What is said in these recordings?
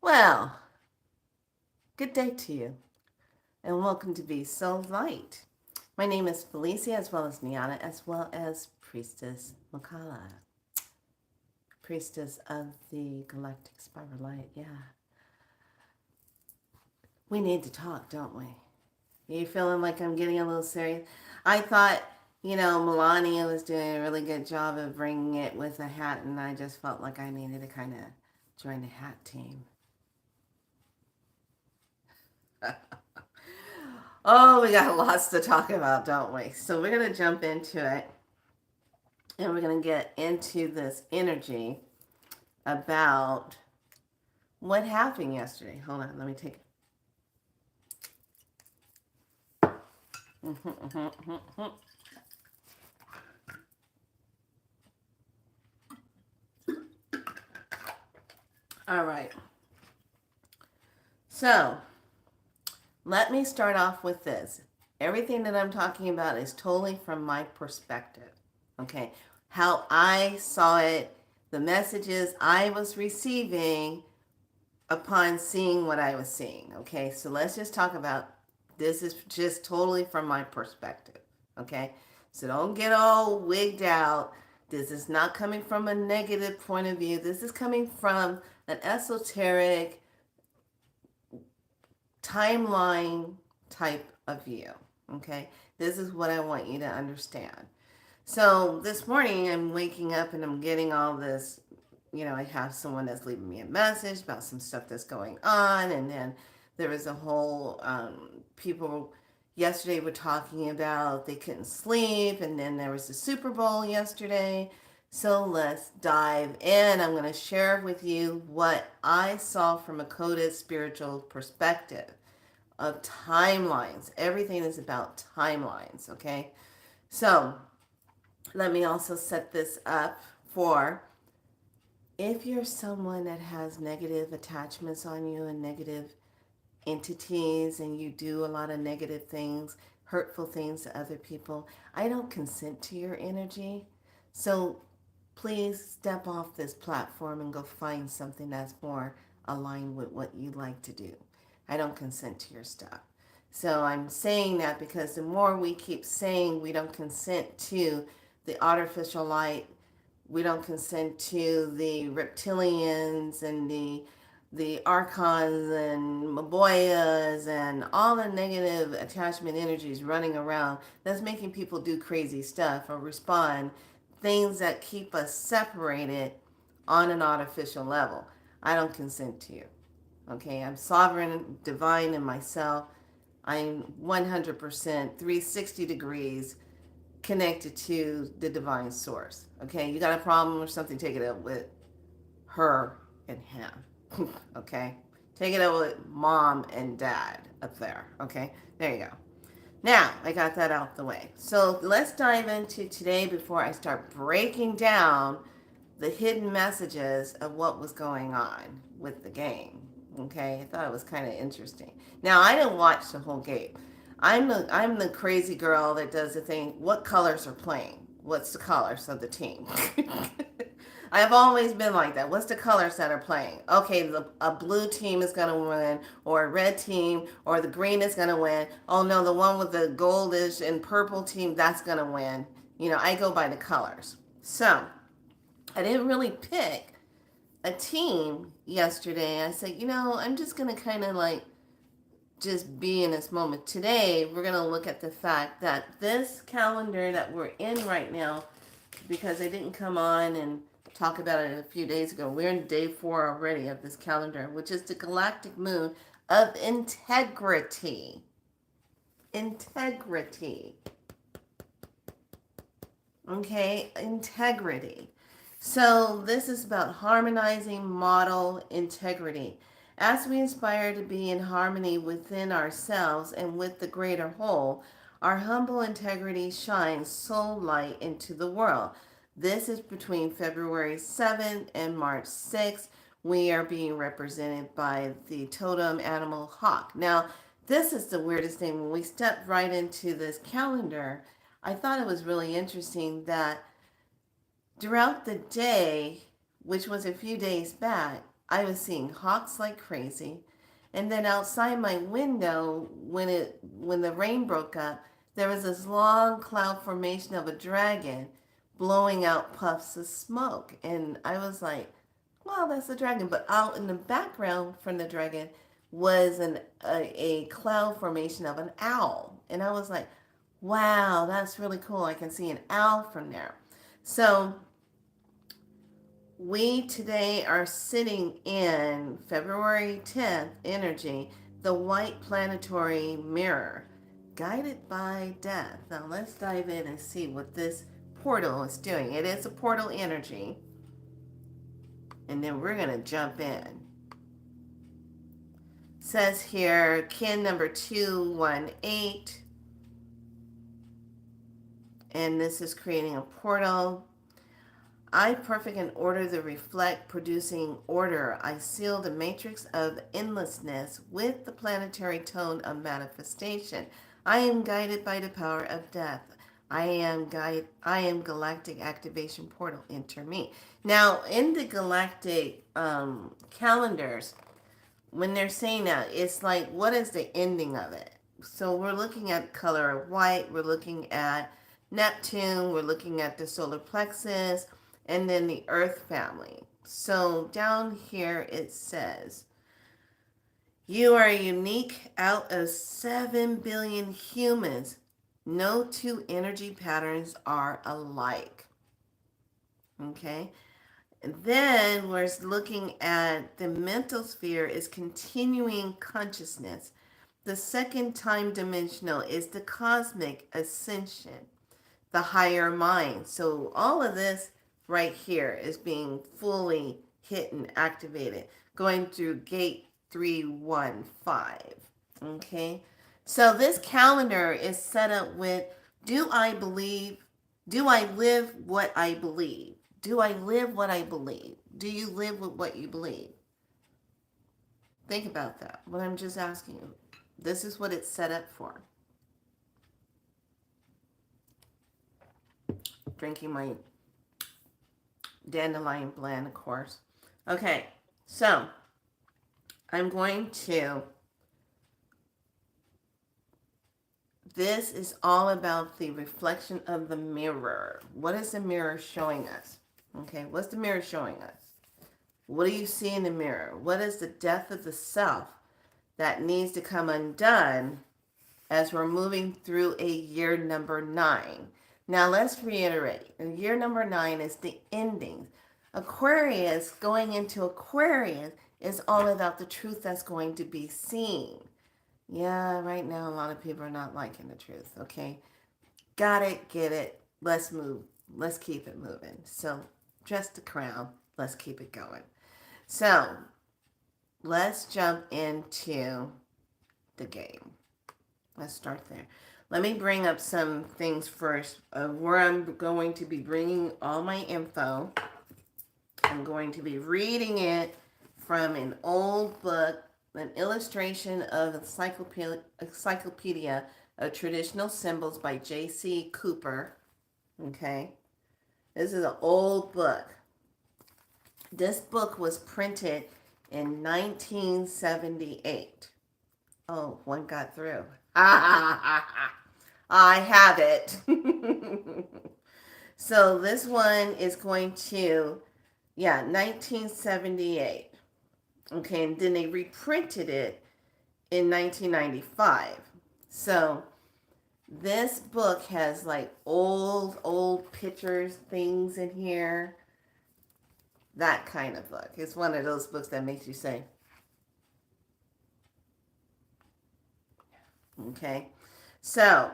Well, good day to you, and welcome to Be So Light. My name is Felicia, as well as Niana, as well as Priestess Makala, Priestess of the Galactic Spiral Light. Yeah, we need to talk, don't we? Are you feeling like I'm getting a little serious? I thought, Melania was doing a really good job of bringing it with a hat, and I just felt like I needed to kind of join the hat team. Oh, we got lots to talk about, don't we? So we're going to jump into it and we're going to get into this energy about what happened yesterday. Hold on, let me take it. All right. So let me start off with this. Everything that I'm talking about is totally from my perspective. Okay. How I saw it, the messages I was receiving upon seeing what I was seeing. Okay. So let's just talk about this is just totally from my perspective. Okay. So don't get all wigged out. This is not coming from a negative point of view. This is coming from an esoteric timeline type of view. Okay. This is what I want you to understand. So this morning I'm waking up and I'm getting all this, I have someone that's leaving me a message about some stuff that's going on. And then there was a whole, people yesterday were talking about they couldn't sleep. And then there was the Super Bowl yesterday. So let's dive in. I'm going to share with you what I saw from a coded spiritual perspective of timelines. Everything is about timelines, okay? So let me also set this up for if you're someone that has negative attachments on you and negative entities and you do a lot of negative things, hurtful things to other people, I don't consent to your energy. So please step off this platform and go find something that's more aligned with what you like to do. I don't consent to your stuff. So I'm saying that because the more we keep saying we don't consent to the artificial light, we don't consent to the reptilians and the archons and maboyas and all the negative attachment energies running around that's making people do crazy stuff or respond things that keep us separated on an artificial level. I don't consent to you. Okay, I'm sovereign, divine in myself. I'm 100% 360 degrees connected to the divine source. Okay, you got a problem or something, take it up with her and him. Okay, take it up with mom and dad up there. Okay, there you go. Now, I got that out the way. So let's dive into today before I start breaking down the hidden messages of what was going on with the game. Okay, I thought it was kind of interesting. Now, I didn't watch the whole game. I'm the crazy girl that does the thing. What colors are playing? What's the colors of the team? I've always been like that. What's the colors that are playing? Okay, a blue team is going to win, or a red team, or the green is going to win. Oh no, the one with the goldish and purple team, that's going to win. I go by the colors. So I didn't really pick a team yesterday. I said, I'm just going to kind of like just be in this moment. Today, we're going to look at the fact that this calendar that we're in right now, because I didn't come on and talk about it a few days ago, we're in day 4 already of this calendar, which is the galactic moon of integrity. Integrity. Okay, integrity. So this is about harmonizing model integrity. As we aspire to be in harmony within ourselves and with the greater whole, our humble integrity shines soul light into the world. This is between February 7th and March 6th. We are being represented by the totem animal hawk. Now, this is the weirdest thing. When we stepped right into this calendar, I thought it was really interesting that throughout the day, which was a few days back, I was seeing hawks like crazy. And then outside my window, when the rain broke up, there was this long cloud formation of a dragon blowing out puffs of smoke. And I was like, wow, that's a dragon. But out in the background from the dragon was a cloud formation of an owl. And I was like, wow, that's really cool. I can see an owl from there. So we today are sitting in February 10th energy, the white planetary mirror, guided by death. Now let's dive in and see what this portal is doing. It is a portal energy, and then we're going to jump in. It says here, kin number 218, and this is creating a portal. I perfect and order the reflect, producing order. I seal the matrix of endlessness with the planetary tone of manifestation. I am guided by the power of death. I am galactic activation portal. Enter me. Now, in the galactic calendars, when they're saying that, it's like, what is the ending of it? So we're looking at color of white. We're looking at Neptune. We're looking at the solar plexus and then the earth family. So down here it says, you are unique out of 7 billion humans. No two energy patterns are alike. Okay. And then we're looking at the mental sphere is continuing consciousness. The second time dimensional is the cosmic ascension, the higher mind. So all of this right here is being fully hit and activated, going through gate 315. Okay. So this calendar is set up with, do I believe? Do I live what I believe? Do I live what I believe? Do you live with what you believe? Think about that. What I'm just asking you. This is what it's set up for. Drinking my dandelion blend, of course. Okay, so I'm going to, this is all about the reflection of the mirror. What is the mirror showing us? Okay, what's the mirror showing us? What do you see in the mirror? What is the death of the self that needs to come undone as we're moving through a year number 9? Now let's reiterate. Year number 9 is the ending. Aquarius, going into Aquarius, is all about the truth that's going to be seen. Yeah, right now a lot of people are not liking the truth, okay? Got it, get it, let's move. Let's keep it moving. So, just the crown, let's keep it going. So, let's jump into the game. Let's start there. Let me bring up some things first of where I'm going to be bringing all my info. I'm going to be reading it from an old book, an illustration of Encyclopedia of Traditional Symbols by J.C. Cooper. Okay. This is an old book. This book was printed in 1978. Oh, one got through. I have it. So this one is going to, 1978. Okay, and then they reprinted it in 1995. So this book has like old pictures, things in here. That kind of book. It's one of those books that makes you say, okay. So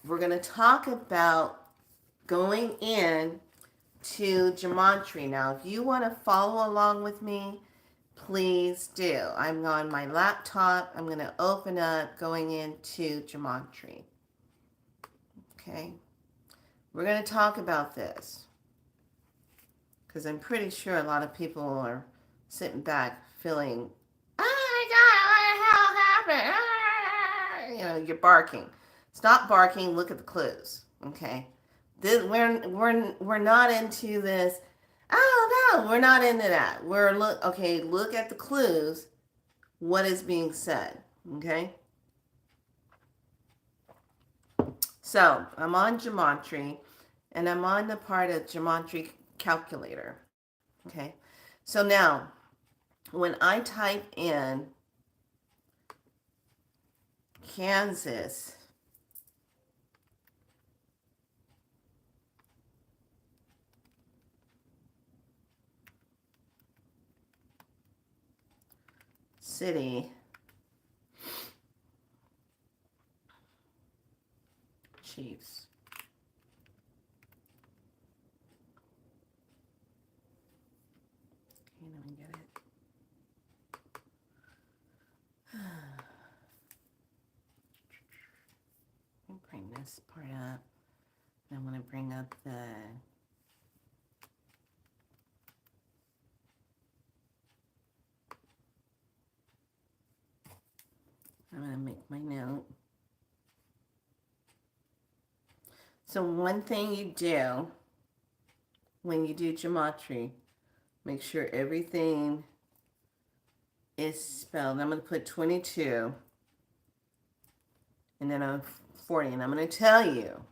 we're going to talk about going in to gematria. Now, if you want to follow along with me, please do. I'm on my laptop. I'm going to open up going into gematria. Okay. We're going to talk about this because I'm pretty sure a lot of people are sitting back feeling, oh my God, what the hell happened? You know, you're barking. Stop barking. Look at the clues. Okay. We're not into this. Oh no, we're not into that. We're okay, look at the clues. What is being said? Okay? So I'm on gematry and I'm on the part of gematry calculator. Okay? So now when I type in Kansas City Chiefs. Okay, let me get it. Let me bring this part up. And I'm going to bring up the I'm going to make my note. So one thing you do when you do gematry, make sure everything is spelled. I'm going to put 22 and then I'm 40. And I'm going to tell you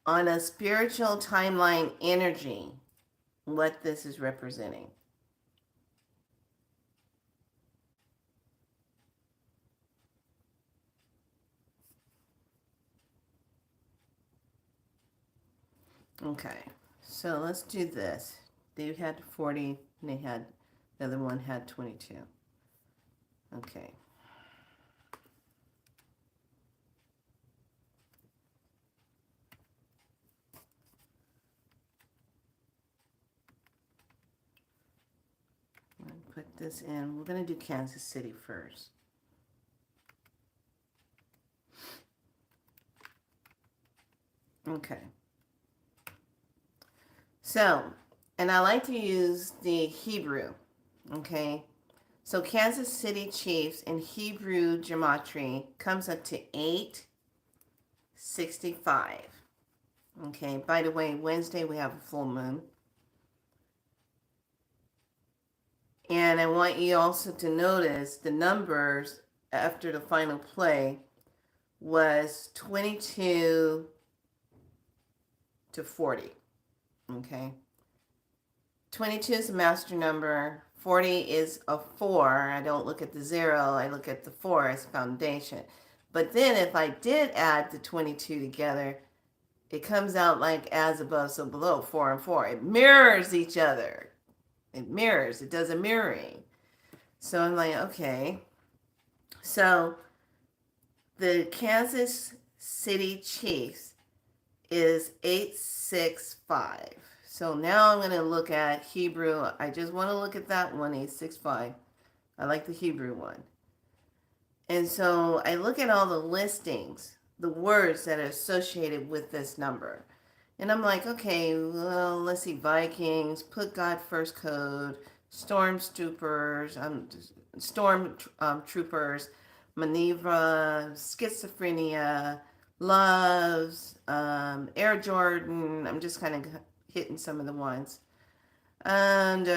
on a spiritual timeline energy what this is representing. Okay, so let's do this. They had 40 and the other one had 22. Okay. I'm going to put this in. We're going to do Kansas City first. Okay. So, and I like to use the Hebrew. Okay. So Kansas City Chiefs in Hebrew gematry comes up to 865. Okay. By the way, Wednesday we have a full moon. And I want you also to notice the numbers after the final play was 22 to 40. Okay. 22 is a master number. 40 is a 4. I don't look at the 0. I look at the 4 as foundation. But then if I did add the 22 together, it comes out like as above, so below, 4 and 4. It mirrors each other. It mirrors. It does a mirroring. So I'm like, okay. So the Kansas City Chiefs is 865. So now I'm going to look at Hebrew. I just want to look at that one, 865. I like the Hebrew one. And so I look at all the listings, the words that are associated with this number. And I'm like, okay, well, let's see, Vikings, put God first code, stormtroopers, maneuver, schizophrenia, loves, Air Jordan. I'm just kind of hitting some of the ones. And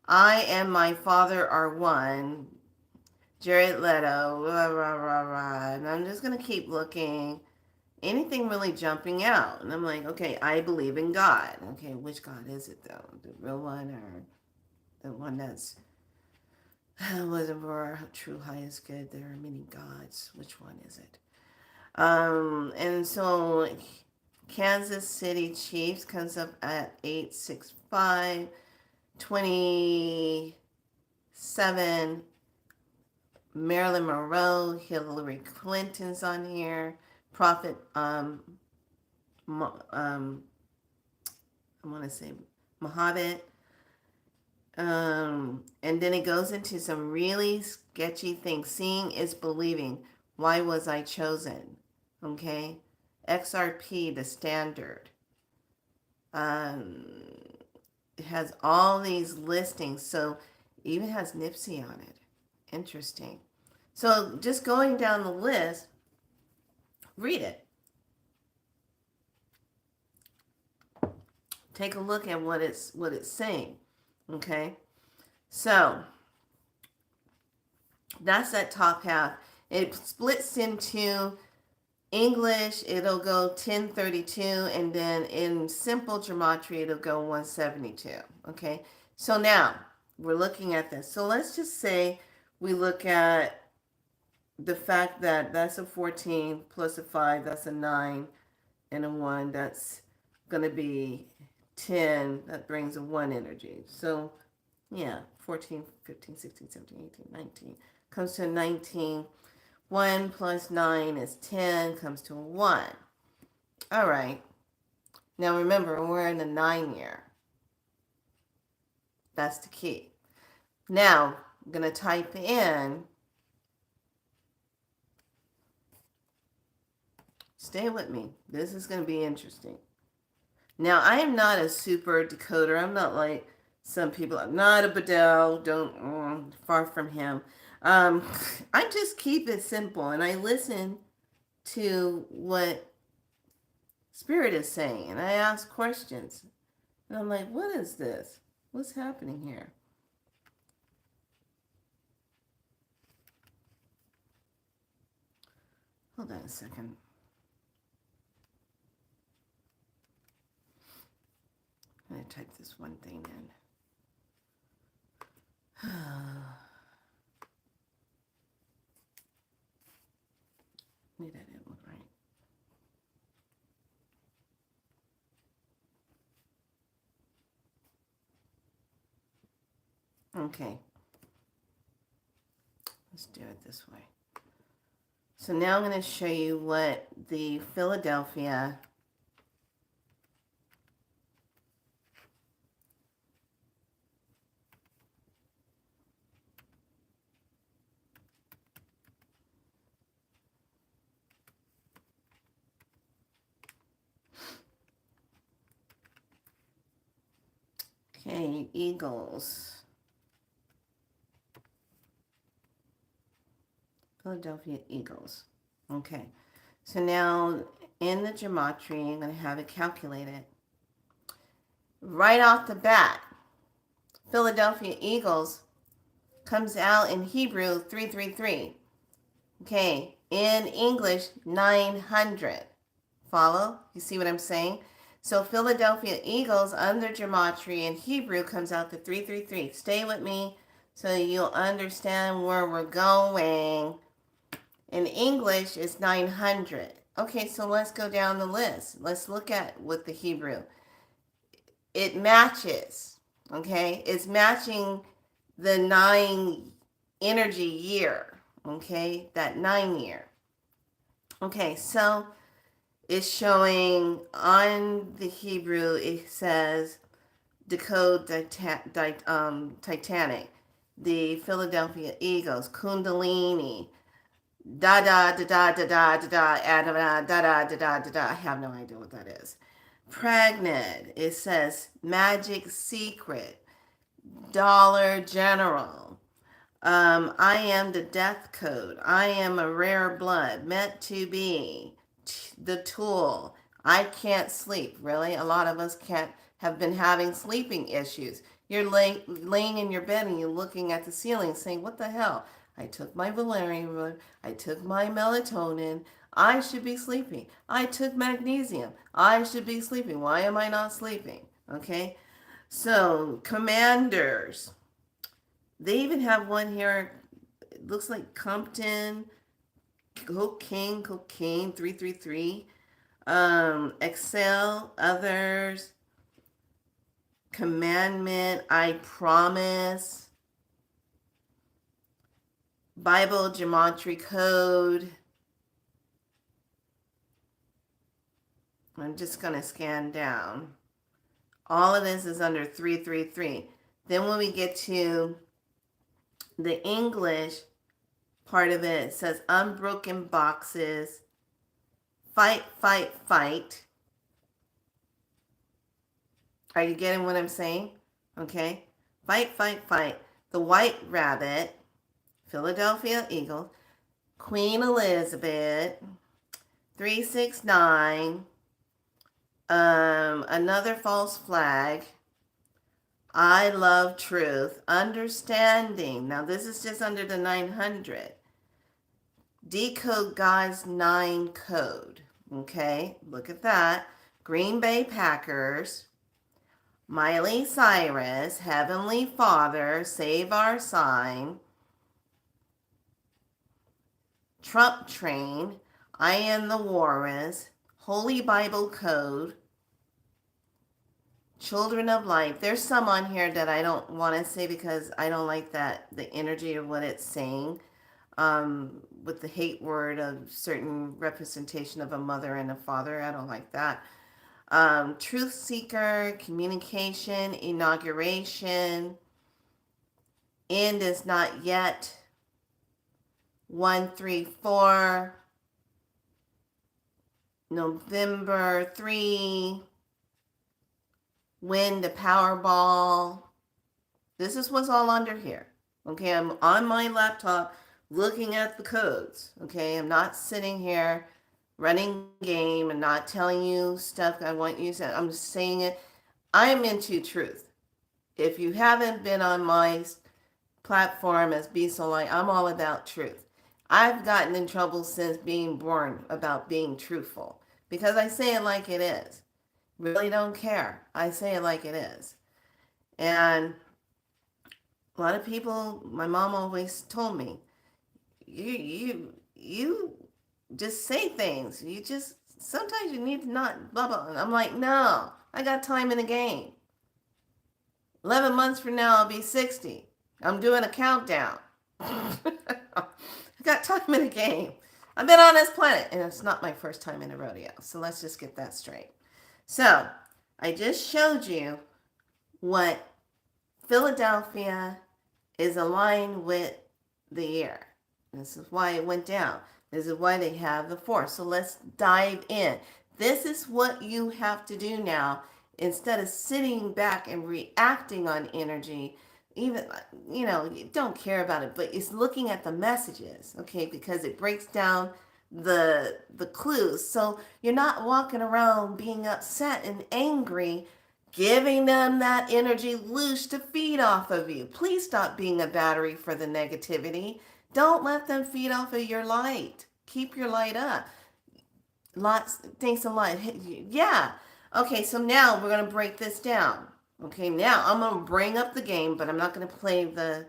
I and my father are one. Jared Leto, rah, rah, rah, rah. And I'm just going to keep looking. Anything really jumping out. And I'm like, okay, I believe in God. Okay, which God is it though? The real one or the one that's wasn't for our true highest good? There are many gods. Which one is it? And so Kansas City Chiefs comes up at 865, 27. Marilyn Monroe, Hillary Clinton's on here. Prophet, I want to say Muhammad. And then it goes into some really sketchy things. Seeing is believing. Why was I chosen? Okay. XRP, the standard. It has all these listings. So it even has Nipsey on it. Interesting. So just going down the list, read it. Take a look at what it's saying. Okay? So that's that top half. It splits into English, it'll go 1032, and then in simple gematria, it'll go 172. Okay, so now we're looking at this. So let's just say we look at the fact that that's a 14 plus a 5, that's a 9, and a 1, that's going to be 10, that brings a 1 energy. So yeah, 14, 15, 16, 17, 18, 19, comes to 19. 1 plus 9 is 10, comes to a 1. All right. Now remember, we're in the 9 year. That's the key. Now, I'm going to type in, stay with me. This is going to be interesting. Now, I am not a super decoder. I'm not like some people. I'm not a Bedell. Don't, far from him. I just keep it simple, and I listen to what Spirit is saying, and I ask questions. And I'm like, what is this? What's happening here? Hold on a second. I'm going to type this one thing in. Maybe that didn't look right. Okay. Let's do it this way. So now I'm going to show you what the Philadelphia Eagles. Philadelphia Eagles. Okay. So now in the gematria, I'm going to have it calculated. Right off the bat, Philadelphia Eagles comes out in Hebrew 333. Okay. In English, 900. Follow? You see what I'm saying? So Philadelphia Eagles under gematria in Hebrew comes out to 333. Stay with me so you'll understand where we're going. In English, it's 900. Okay, so let's go down the list. Let's look at what the Hebrew. It matches. Okay, it's matching the 9 energy year. Okay, that 9 year. Okay, so it's showing on the Hebrew, it says decode Titanic, the Philadelphia Eagles, Kundalini, da da da da da da da da da da da da da da. I have no idea what that is. Pregnant, it says Magic Secret, Dollar General. I am the death code. I am a rare blood, meant to be. The tool. I can't sleep. Really, a lot of us can't. Have been having sleeping issues. You're laying in your bed and you're looking at the ceiling, saying, "What the hell? I took my valerian. I took my melatonin. I should be sleeping. I took magnesium. I should be sleeping. Why am I not sleeping?" Okay. So commanders. They even have one here. It looks like Compton. Cocaine, 333. Excel, others. Commandment, I promise. Bible gematria code. I'm just going to scan down. All of this is under 333. Then when we get to the English part of it, it says unbroken boxes, fight, fight, fight. Are you getting what I'm saying? Okay. Fight, fight, fight. The White Rabbit, Philadelphia Eagles, Queen Elizabeth, 369, Another false flag. I love truth. Understanding. Now, this is just under the 900. Decode God's 9 code. Okay, look at that. Green Bay Packers. Miley Cyrus. Heavenly Father. Save our sign. Trump train. I am the walrus. Holy Bible code. Children of Light. There's some on here that I don't want to say because I don't like that the energy of what it's saying. With the hate word of certain representation of a mother and a father, I don't like that. Truth Seeker, Communication, Inauguration, End is Not Yet. 134. November 3. Win the Powerball. This is what's all under here. Okay, I'm on my laptop looking at the codes. Okay, I'm not sitting here running game and not telling you stuff I want you to say. I'm just saying it. I'm into truth. If you haven't been on my platform as Be So Light, I'm all about truth. I've gotten in trouble since being born about being truthful because I say it like it is. Really don't care. I say it like it is. And a lot of people, my mom always told me, you just say things. You just, sometimes you need to not blah, blah. And I'm like, no, I got time in the game. 11 months from now, I'll be 60. I'm doing a countdown. I got time in the game. I've been on this planet, and it's not my first time in a rodeo. So let's just get that straight. So I just showed you what Philadelphia is aligned with the year. This is why it went down. This is why they have the force. So let's dive in. This is what you have to do now. Instead of sitting back and reacting on energy, even, you don't care about it, but it's looking at the messages, okay, because it breaks down the clues. So you're not walking around being upset and angry, giving them that energy loose to feed off of you. Please stop being a battery for the negativity. Don't let them feed off of your light. Keep your light up. Lots, thanks a lot. Yeah. Okay, so now we're going to break this down. Okay, now I'm going to bring up the game, but I'm not going to play the,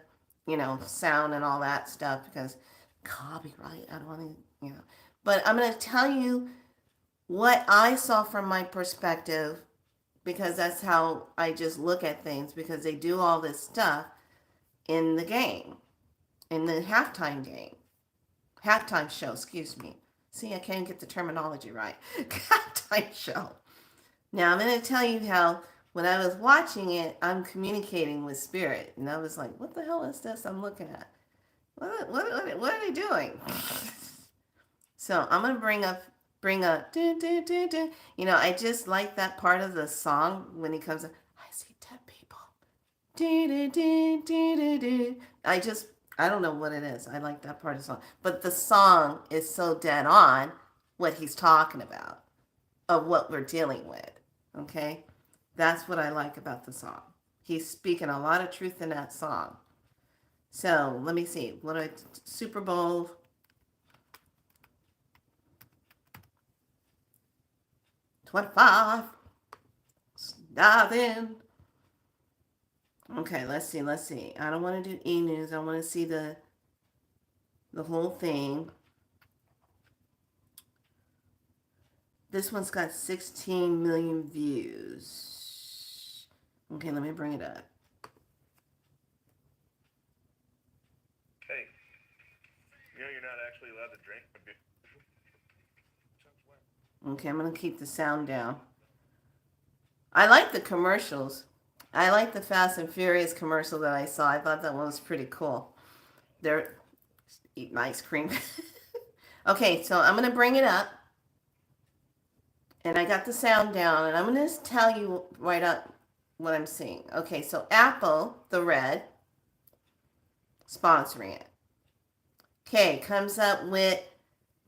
sound and all that stuff because copyright, I don't want to, But I'm going to tell you what I saw from my perspective because that's how I just look at things because they do all this stuff in the game, in the halftime show, excuse me. See, I can't get the terminology right. Halftime show. Now, I'm going to tell you how when I was watching it, I'm communicating with spirit. And I was like, what the hell is this I'm looking at? What are they doing? So I'm going to bring up, do, do, do, do. I just like that part of the song when he comes in. I see dead people. Do, do, do, do, do, do. I don't know what it is. I like that part of the song. But the song is so dead on what he's talking about, of what we're dealing with. Okay? That's what I like about the song. He's speaking a lot of truth in that song. So let me see. Super Bowl. $25. Dive in. Okay, let's see. I don't want to do e-news. I want to see the whole thing. This one's got 16 million views. Okay, let me bring it up. Hey, you're not actually allowed to drink. Okay, I'm going to keep the sound down. I like the commercials. I like the Fast and Furious commercial that I saw. I thought that one was pretty cool. They're eating ice cream. Okay, so I'm going to bring it up. And I got the sound down. And I'm going to tell you right up what I'm seeing. Okay, so Apple, the red, sponsoring it. Okay, comes up with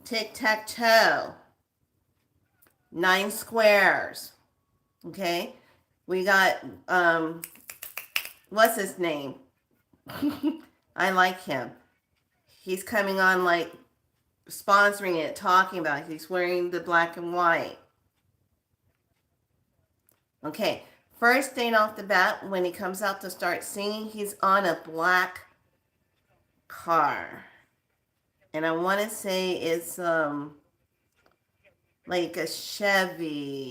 tic-tac-toe. 9 squares. Okay. We got, what's his name? I like him. He's coming on like sponsoring it, talking about it. He's wearing the black and white. Okay. First thing off the bat, when he comes out to start singing, he's on a black car. And I want to say it's like a Chevy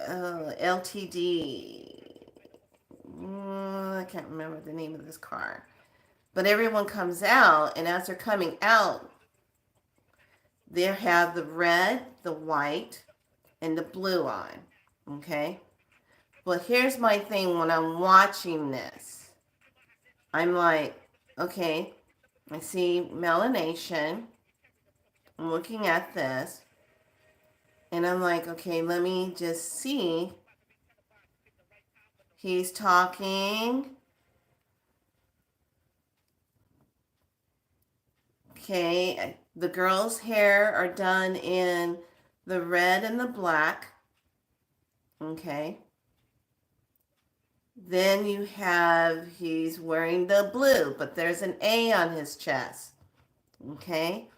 LTD. I can't remember the name of this car. But everyone comes out, and as they're coming out, they have the red, the white, and the blue on. Okay? But here's my thing when I'm watching this. I'm like, okay, I see melanation. I'm looking at this. And I'm like, okay, let me just see. He's talking. Okay, the girls' hair are done in the red and the black. Okay. Then you have, he's wearing the blue, but there's an A on his chest. Okay.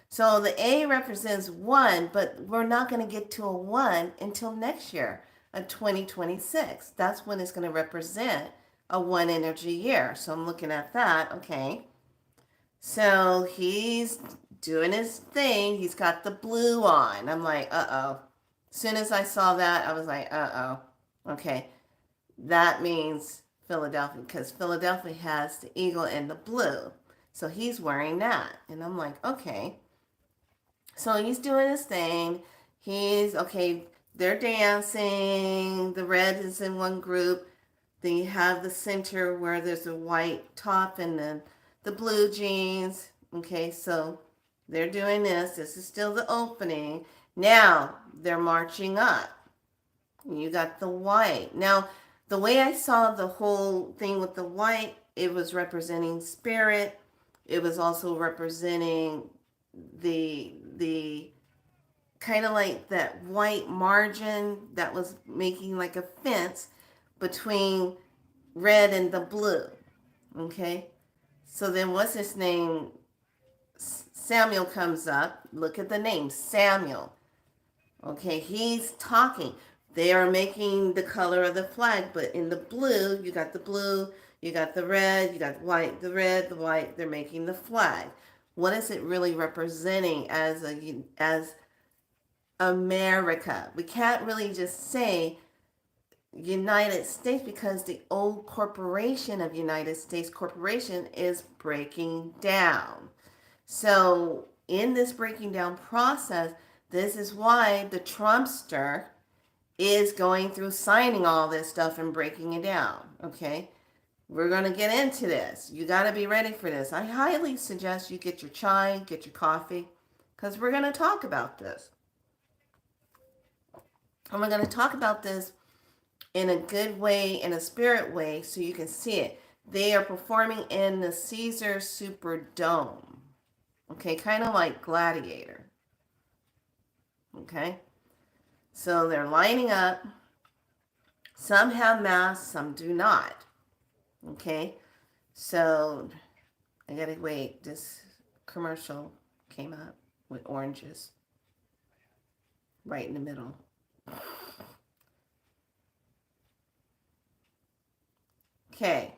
So the A represents one, but we're not going to get to a one until next year, 2026. That's when it's going to represent a one energy year. So I'm looking at that. Okay. So he's doing his thing. He's got the blue on. I'm like, uh-oh. As soon as I saw that, I was like, uh-oh. Okay. That means Philadelphia, because Philadelphia has the eagle and the blue. So he's wearing that. And I'm like, okay. So he's doing his thing. He's, okay, they're dancing. The red is in one group. Then you have the center where there's a white top and then the blue jeans. Okay, so they're doing this. This is still the opening. Now they're marching up. You got the white. Now, the way I saw the whole thing with the white, it was representing spirit. It was also representing the kind of like that white margin that was making like a fence between red and the blue. Okay? So then what's his name? Samuel comes up. Look at the name, Samuel. Okay, he's talking. They are making the color of the flag, but in the blue, you got the blue, you got the red, you got the white, the red, the white. They're making the flag. What is it really representing as America? We can't really just say United States because the old corporation of United States Corporation is breaking down. So in this breaking down process, this is why the Trumpster is going through signing all this stuff and breaking it down. Okay, we're going to get into this. You got to be ready for this. I highly suggest you get your chai, get your coffee, because we're going to talk about this. And we're going to talk about this in a good way, in a spirit way, so you can see it. They are performing in the Caesar Superdome. Okay, kind of like Gladiator. Okay, so they're lining up. Some have masks, some do not. Okay, so I gotta wait. This commercial came up with oranges right in the middle. Okay,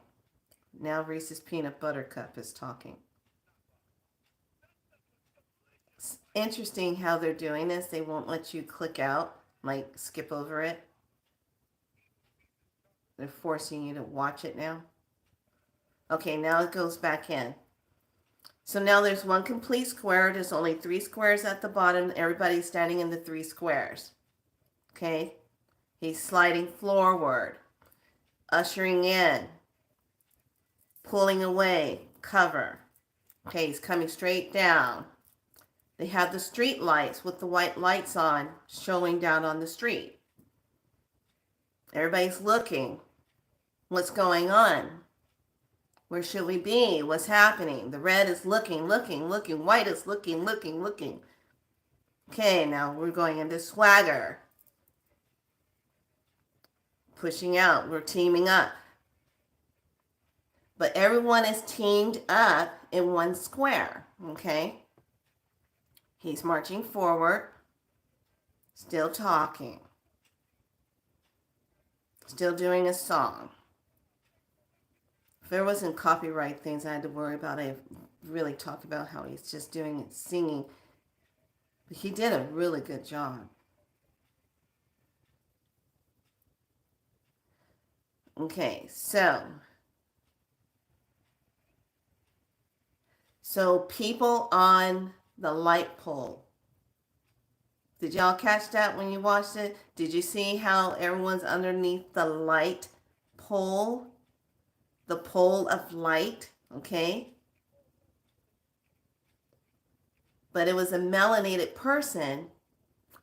now Reese's Peanut Butter Cup is talking. It's interesting how they're doing this. They won't let you click out, like skip over it. They're forcing you to watch it now. Okay, now it goes back in. So now there's one complete square. There's only 3 squares at the bottom. Everybody's standing in the 3 squares. Okay, he's sliding forward, ushering in, pulling away, cover. Okay, he's coming straight down. They have the street lights with the white lights on showing down on the street. Everybody's looking. What's going on? Where should we be? What's happening? The red is looking. White is looking. Okay, now we're going into swagger. pushing out. We're teaming up. But everyone is teamed up in one square, okay? He's marching forward, still talking, still doing a song. If there wasn't copyright things I had to worry about, I really talked about how he's just doing it, singing. But he did a really good job. Okay, so people on the light pole. Did y'all catch that when you watched it? Did you see how everyone's underneath the light pole? The pole of light, okay? But it was a melanated person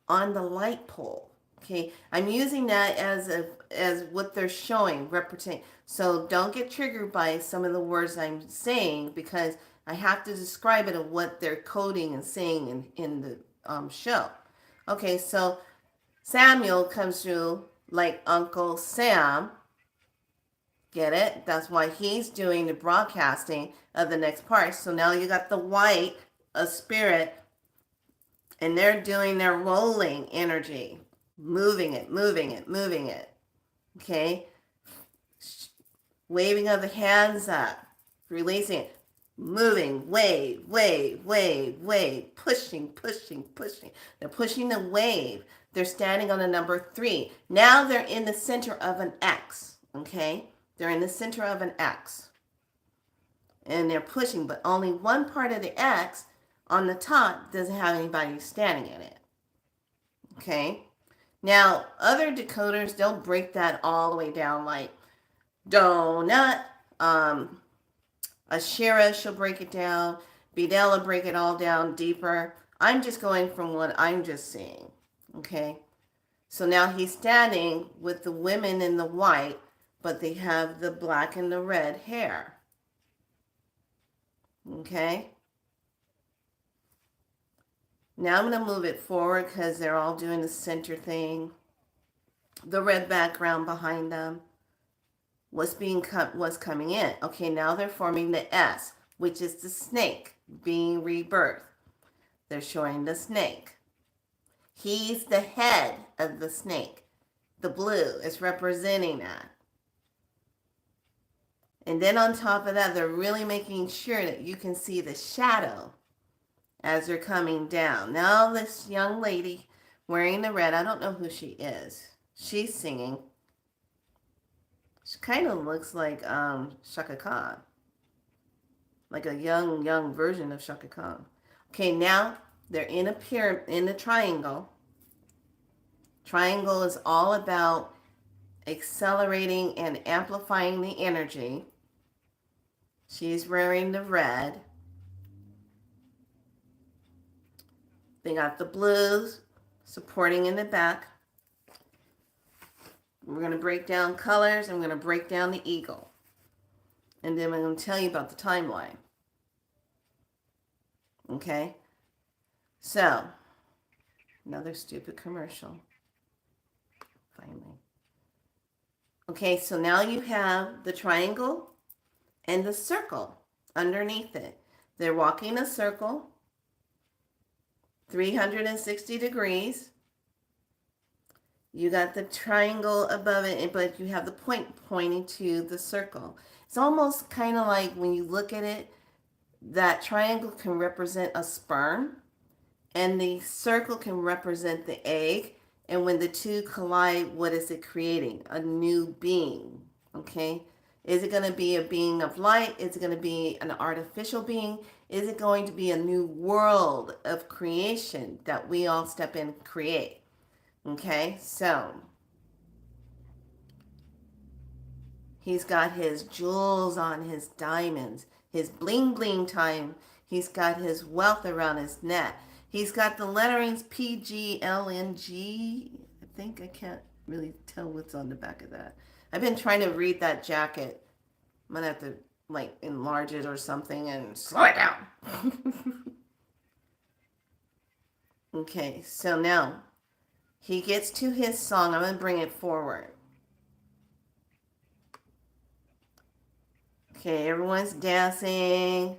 on the light pole. Okay, I'm using that as what they're showing, representing. So don't get triggered by some of the words I'm saying because I have to describe it of what they're coding and saying in the show. Okay, so Samuel comes through like Uncle Sam. Get it? That's why he's doing the broadcasting of the next part. So now you got the white, a spirit, and they're doing their rolling energy. Moving it, moving it, moving it. Okay? Waving of the hands up. Releasing it. Moving. Wave, wave, wave, wave. Pushing, pushing, pushing. They're pushing the wave. They're standing on the number 3. Now they're in the center of an X. Okay? They're in the center of an X. And they're pushing, but only one part of the X on the top doesn't have anybody standing in it. Okay? Now, other decoders, they'll break that all the way down like donut. Ashira, she'll break it down. Bedell will break it all down deeper. I'm just going from what I'm just seeing. Okay? So now he's standing with the women in the white, but they have the black and the red hair. Okay? Now I'm going to move it forward because they're all doing the center thing. The red background behind them. What's coming in? Okay, now they're forming the S, which is the snake being rebirthed. They're showing the snake. He's the head of the snake. The blue is representing that. And then on top of that, they're really making sure that you can see the shadow as they're coming down. Now this young lady wearing the red, I don't know who she is. She's singing. She kind of looks like Shaka Khan. Like a young version of Shaka Khan. Okay, now they're in a pyramid, in a triangle. Triangle is all about accelerating and amplifying the energy. She's wearing the red. They got the blues supporting in the back. We're going to break down colors. I'm going to break down the eagle. And then I'm going to tell you about the timeline. Okay? So, another stupid commercial. Finally. Okay, so now you have the triangle and the circle underneath it. They're walking a circle, 360 degrees. You got the triangle above it, but you have the point pointing to the circle. It's almost kind of like when you look at it, that triangle can represent a sperm, and the circle can represent the egg. And when the two collide, what is it creating? A new being, okay? Is it going to be a being of light? Is it going to be an artificial being? Is it going to be a new world of creation that we all step in and create? Okay, so he's got his jewels on, his diamonds, his bling bling time. He's got his wealth around his neck. He's got the letterings PGLNG. I think I can't really tell what's on the back of that. I've been trying to read that jacket. I'm going to have to like enlarge it or something and slow it down. Okay, so now he gets to his song. I'm going to bring it forward. Okay, everyone's dancing.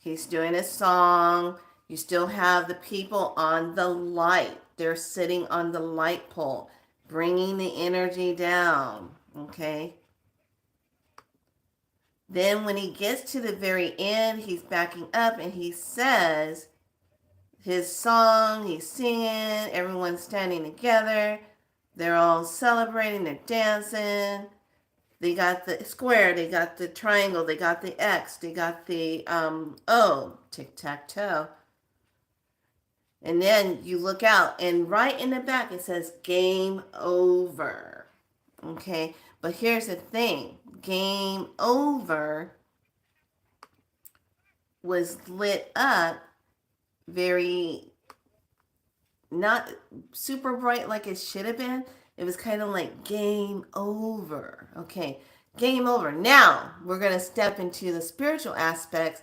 He's doing a song. You still have the people on the light. They're sitting on the light pole, bringing the energy down. Okay. Then when he gets to the very end, he's backing up and he says his song. He's singing. Everyone's standing together. They're all celebrating. They're dancing. They got the square, they got the triangle, they got the X, they got the O, tic-tac-toe. And then you look out, and right in the back it says game over. Okay, but here's the thing, game over was lit up very not super bright like it should have been. It was kind of like game over. Okay, game over. Now we're going to step into the spiritual aspects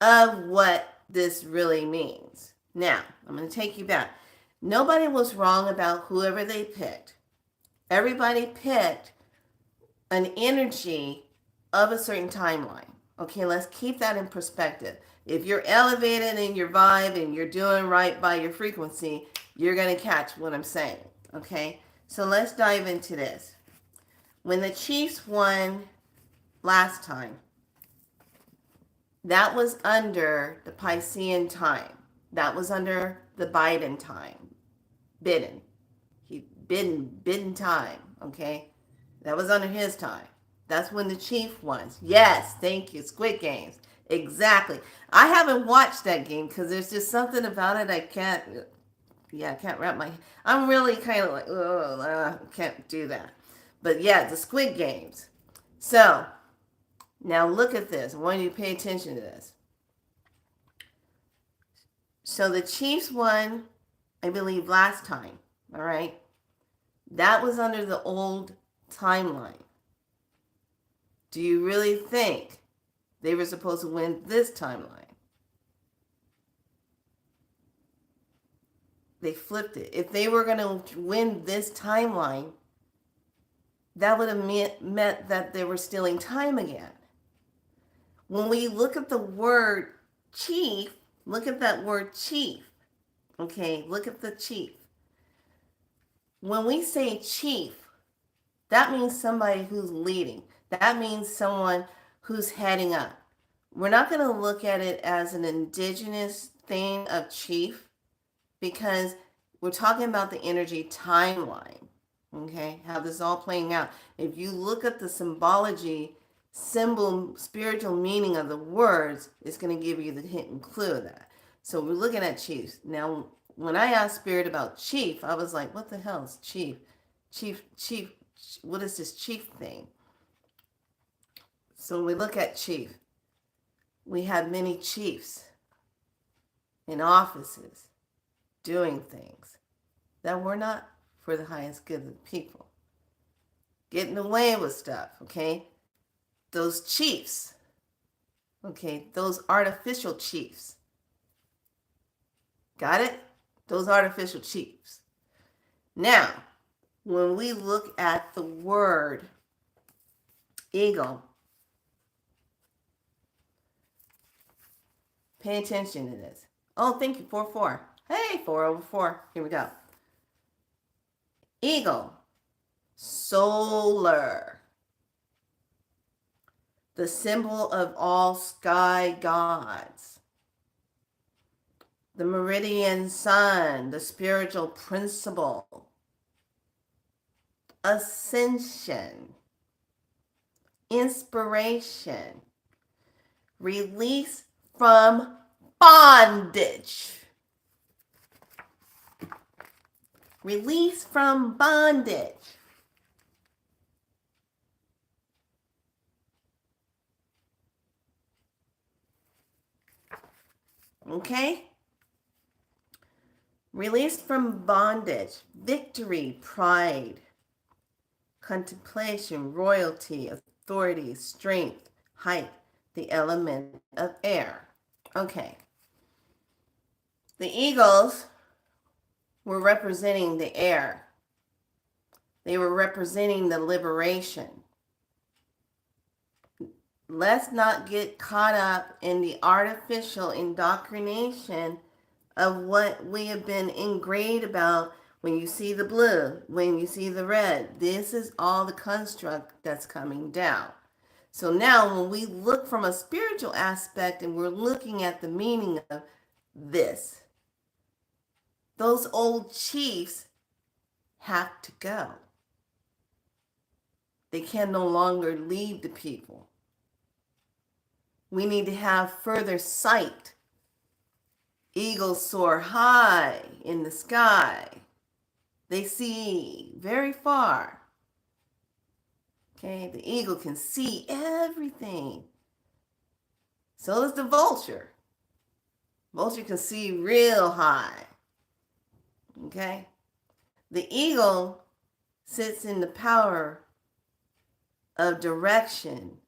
of what this really means. Now, I'm going to take you back. Nobody was wrong about whoever they picked. Everybody picked an energy of a certain timeline. Okay, let's keep that in perspective. If you're elevated in your vibe and you're doing right by your frequency, you're going to catch what I'm saying. Okay, so let's dive into this. When the Chiefs won last time, that was under the Piscean time. That was under the Biden time. Biden. Biden time. Okay, that was under his time. That's when the Chief won. Yes, thank you. Squid Games. Exactly. I haven't watched that game because there's just something about it I can't. Yeah, I can't wrap my. I'm really kind of like, oh, can't do that. But yeah, the Squid Games. So now look at this. I want you to pay attention to this. So the Chiefs won, I believe, last time. All right. That was under the old timeline. Do you really think they were supposed to win this timeline? They flipped it. If they were going to win this timeline, that would have meant that they were stealing time again. When we look at the word chief, look at that word chief. Okay, look at the chief. When we say chief, that means somebody who's leading. That means someone who's heading up. We're not going to look at it as an indigenous thing of chief because we're talking about the energy timeline. Okay, how this is all playing out. If you look at the symbology, symbol, spiritual meaning of the words, it's going to give you the hint and clue of that. So we're looking at chiefs. Now, when I asked Spirit about chief, I was like, what the hell is chief? Chief, what is this chief thing? So when we look at chief, we have many chiefs in offices doing things that were not for the highest good of the people. Getting away with stuff, okay? Those chiefs, okay? Those artificial chiefs. Got it? Those artificial chiefs. Now, when we look at the word eagle, pay attention to this. Oh, thank you, 4-4. Hey, 4/4. Here we go. Eagle, solar, the symbol of all sky gods. The meridian sun, the spiritual principle. Ascension, inspiration, release from bondage. Release from bondage. Okay? Release from bondage, victory, pride, contemplation, royalty, authority, strength, height, the element of air. Okay. The eagles were representing the air. They were representing the liberation. Let's not get caught up in the artificial indoctrination of what we have been ingrained about. When you see the blue, when you see the red, this is all the construct that's coming down. So now when we look from a spiritual aspect and we're looking at the meaning of this, those old chiefs have to go. They can no longer lead the people. We need to have further sight. Eagles soar high in the sky. They see very far. Okay, the eagle can see everything. So does the vulture. Vulture can see real high. Okay? The eagle sits in the power of direction,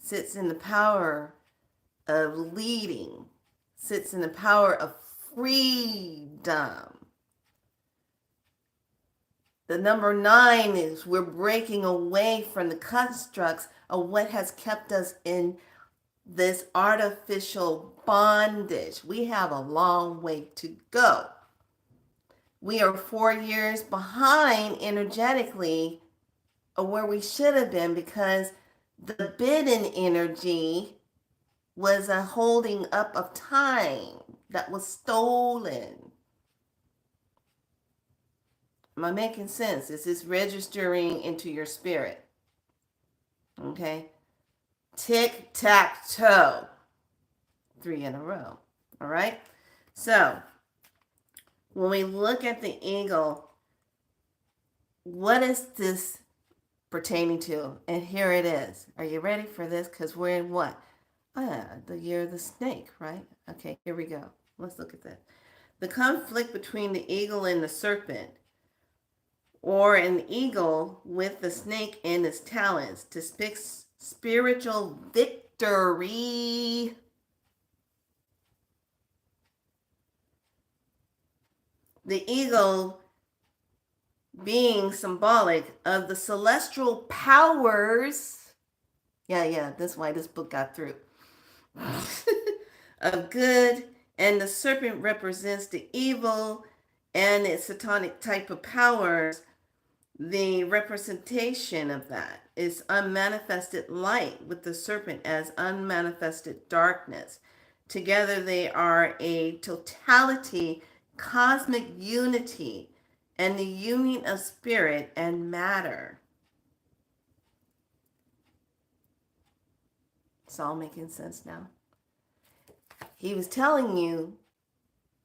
sits in the power of leading, sits in the power of freedom. The number 9 is we're breaking away from the constructs of what has kept us in this artificial bondage. We have a long way to go. We are 4 years behind energetically of where we should have been because the bidden energy was a holding up of time that was stolen. Am I making sense? Is this registering into your spirit? Okay. Tic-tac-toe. 3 in a row. All right. So when we look at the eagle, what is this pertaining to? And here it is. Are you ready for this? Because we're in what? The year of the snake, right? Okay, here we go. Let's look at this. The conflict between the eagle and the serpent, or an eagle with the snake in its talons to speak spiritual victory. The eagle being symbolic of the celestial powers. Yeah, that's why this book got through. Of good, and the serpent represents the evil and its satanic type of powers. The representation of that is unmanifested light, with the serpent as unmanifested darkness. Together they are a totality, cosmic unity, and the union of spirit and matter. It's all making sense now. He was telling you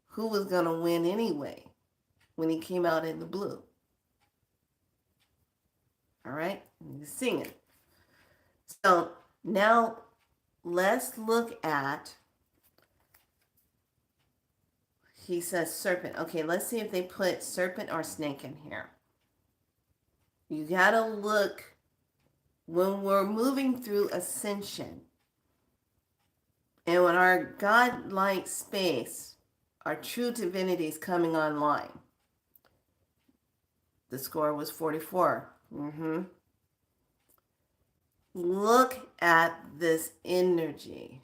who was going to win anyway when he came out in the blue. All right? He's singing. So now let's look at, he says serpent. Okay, let's see if they put serpent or snake in here. You got to look when we're moving through ascension. And when our God-like space, our true divinity is coming online. The score was 44. Look at this energy.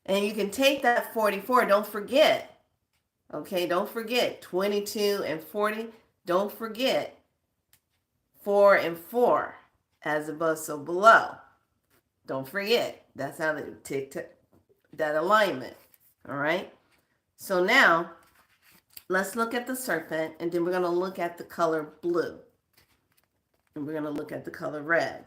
And you can take that 44, don't forget. Okay, don't forget 22 and 40. Don't forget 4 and 4 as above, so below. Don't forget. That's how they take that alignment. All right. So now let's look at the serpent, and then we're going to look at the color blue. And we're going to look at the color red.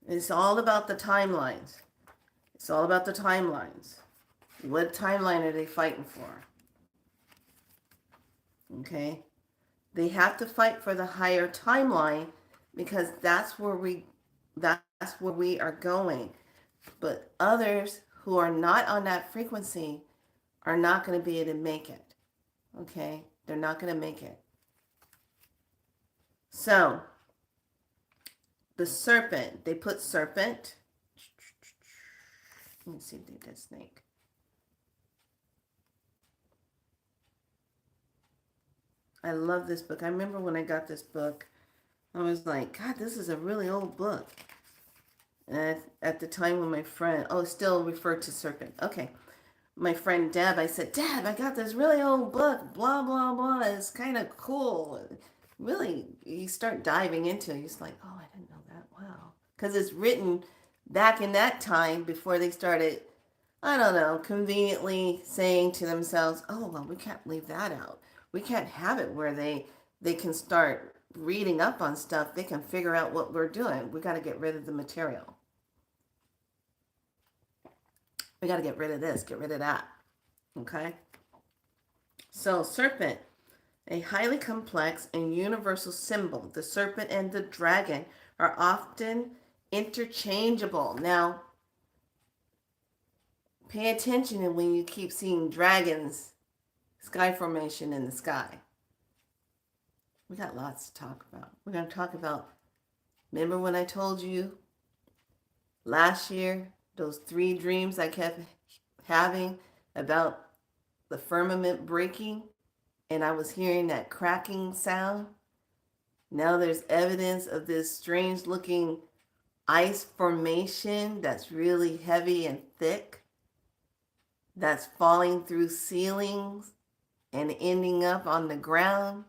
It's all about the timelines. It's all about the timelines. What timeline are they fighting for? Okay. They have to fight for the higher timeline because that's where we are going. But others who are not on that frequency are not going to be able to make it. Okay? They're not going to make it. So, the serpent, they put serpent. Let me see if they did snake. I love this book. I remember when I got this book, I was like, God, this is a really old book. And at the time when my friend, oh, still referred to Serpent. Okay. My friend Deb, I said, Deb, I got this really old book, blah, blah, blah. It's kind of cool. Really, you start diving into it. You're just like, oh, I didn't know that. Wow. Because it's written back in that time before they started, I don't know, conveniently saying to themselves, oh, well, we can't leave that out. We can't have it where they can start reading up on stuff. They can figure out what we're doing. We got to get rid of the material. We got to get rid of this, get rid of that. Okay? So, serpent, a highly complex and universal symbol. The serpent and the dragon are often interchangeable. Now, pay attention when you keep seeing dragons, sky formation in the sky. We got lots to talk about. We're going to talk about, remember when I told you last year, those 3 dreams I kept having about the firmament breaking, and I was hearing that cracking sound? Now there's evidence of this strange looking ice formation that's really heavy and thick, that's falling through ceilings and ending up on the ground.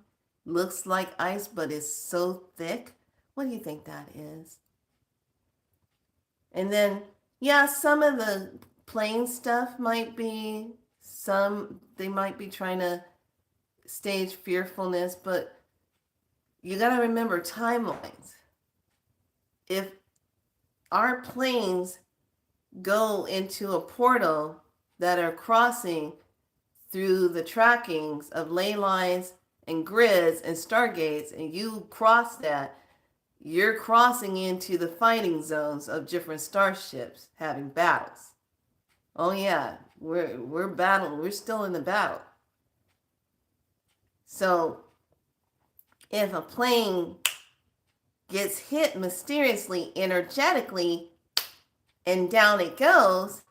Looks like ice, but it's so thick. What do you think that is? And then, yeah, some of the plain stuff might be, they might be trying to stage fearfulness, but you got to remember timelines. If our planes go into a portal that are crossing through the trackings of ley lines and grids and stargates, and you cross that, you're crossing into the fighting zones of different starships having battles. Oh yeah, we're battling. We're still in the battle. So if a plane gets hit mysteriously, energetically, and down it goes,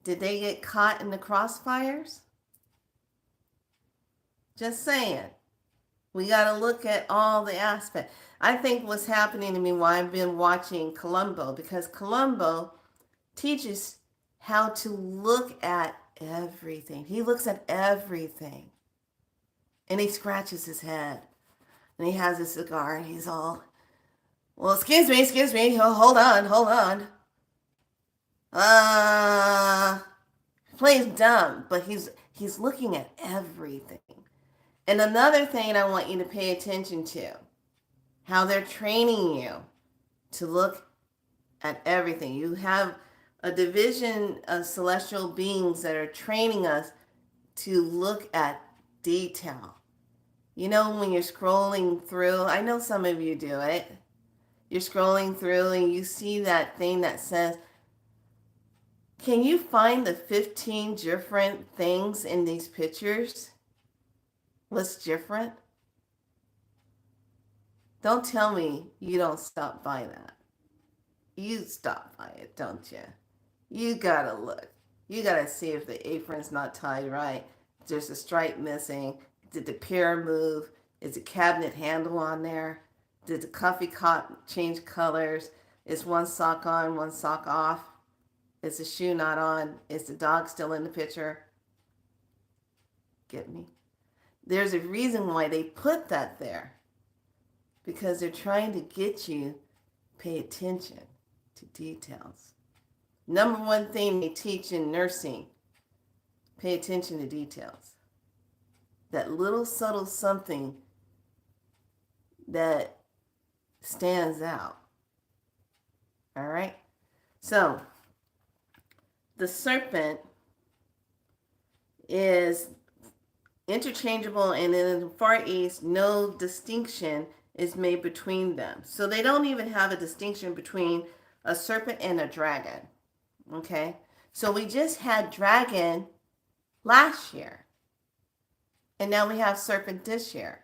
did they get caught in the crossfires? Just saying. We got to look at all the aspects. I think what's happening to me while I've been watching Columbo, because Columbo teaches how to look at everything. He looks at everything. And he scratches his head. And he has a cigar and he's all, well, excuse me. Oh, hold on. Plays dumb, but he's looking at everything. And another thing I want you to pay attention to, how they're training you to look at everything. You have a division of celestial beings that are training us to look at detail. You know, when you're scrolling through, I know some of you do it. You're scrolling through and you see that thing that says, can you find the 15 different things in these pictures? What's different? Don't tell me you don't stop by that. You stop by it, don't you? You gotta look. You gotta see if the apron's not tied right. There's a stripe missing. Did the pair move? Is the cabinet handle on there? Did the coffee cup change colors? Is one sock on, one sock off? Is the shoe not on? Is the dog still in the picture? Get me? There's a reason why they put that there. Because they're trying to get you pay attention to details. Number one thing they teach in nursing, pay attention to details. That little subtle something that stands out. All right? So, the serpent is interchangeable, and in the Far East, no distinction is made between them. So they don't even have a distinction between a serpent and a dragon. Okay? So we just had dragon last year. And now we have serpent this year.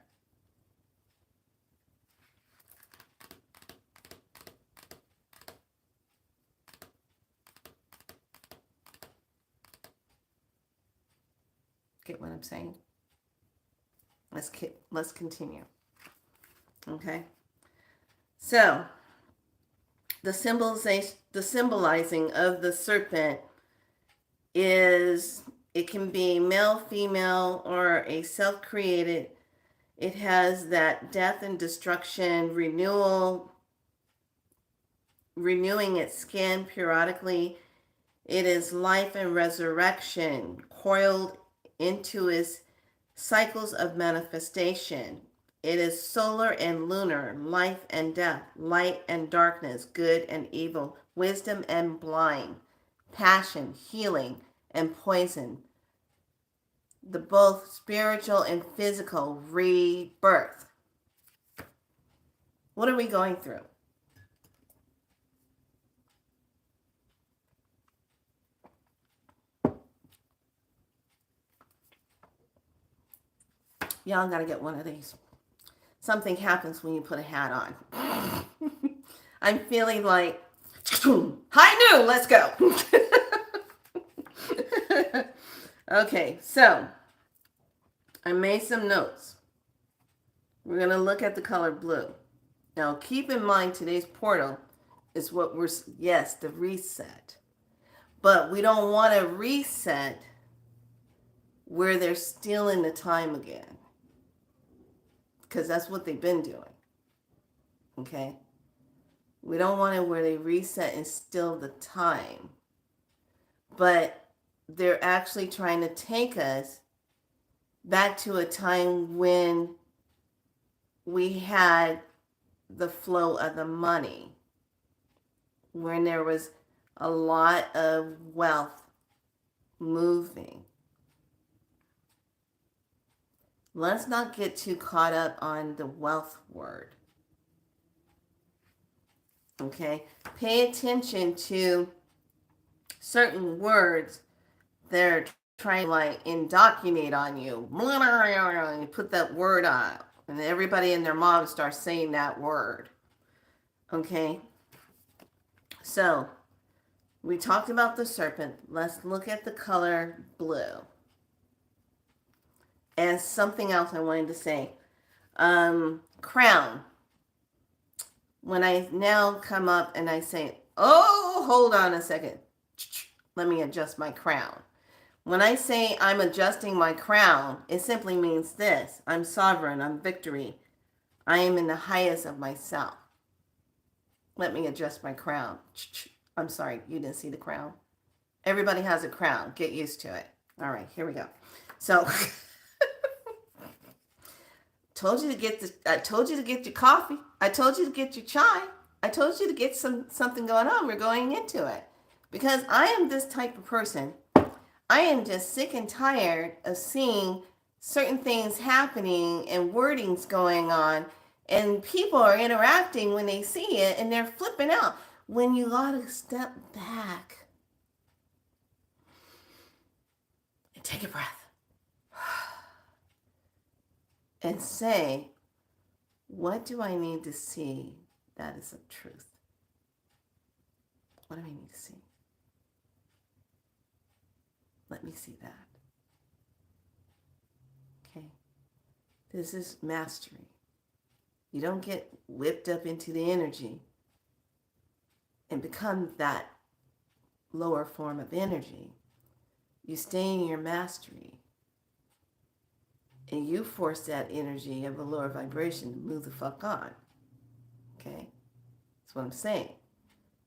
Get what I'm saying? Let's continue. Okay. So the symbolizing of the serpent is, it can be male, female, or a self-created. It has that death and destruction, renewing its skin periodically. It is life and resurrection, coiled into its cycles of manifestation. It is solar and lunar, life and death, light and darkness, good and evil, wisdom and blind, passion, healing, and poison. The both spiritual and physical rebirth. What are we going through? Y'all gotta get one of these. Something happens when you put a hat on. I'm feeling like, high noon, let's go. Okay, so I made some notes. We're going to look at the color blue. Now, keep in mind today's portal is what we're, yes, the reset. But we don't want to reset where they're stealing the time again. Because that's what they've been doing. Okay? We don't want it where they reset and steal the time. But they're actually trying to take us back to a time when we had the flow of the money, when there was a lot of wealth moving. Let's not get too caught up on the wealth word. Okay? Pay attention to certain words that are trying to like indoctrinate on you. And you put that word on, and everybody and their mom starts saying that word. Okay? So, we talked about the serpent. Let's look at the color blue. And something else I wanted to say. Crown. When I now come up and I say, oh, hold on a second. Let me adjust my crown. When I say I'm adjusting my crown, it simply means this. I'm sovereign. I'm victory. I am in the highest of myself. Let me adjust my crown. I'm sorry, you didn't see the crown. Everybody has a crown. Get used to it. All right, here we go. So, I told you to get your coffee. I told you to get your chai. I told you to get something going on. We're going into it. Because I am this type of person. I am just sick and tired of seeing certain things happening and wordings going on, and people are interacting when they see it and they're flipping out. When you gotta step back and take a breath and say, what do I need to see that is of truth? What do I need to see? Let me see that. Okay. This is mastery. You don't get whipped up into the energy and become that lower form of energy. You stay in your mastery. And you force that energy of a lower vibration to move the fuck on. Okay? That's what I'm saying.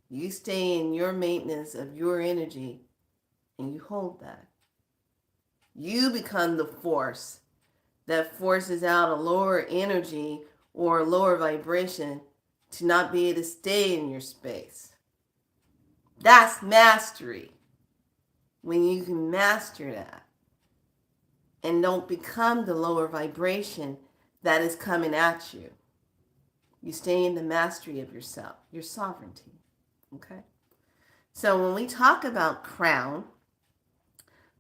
You stay in your maintenance of your energy and you hold that. You become the force that forces out a lower energy or a lower vibration to not be able to stay in your space. That's mastery. When you can master that and don't become the lower vibration that is coming at you. You stay in the mastery of yourself, your sovereignty. Okay? So when we talk about crown,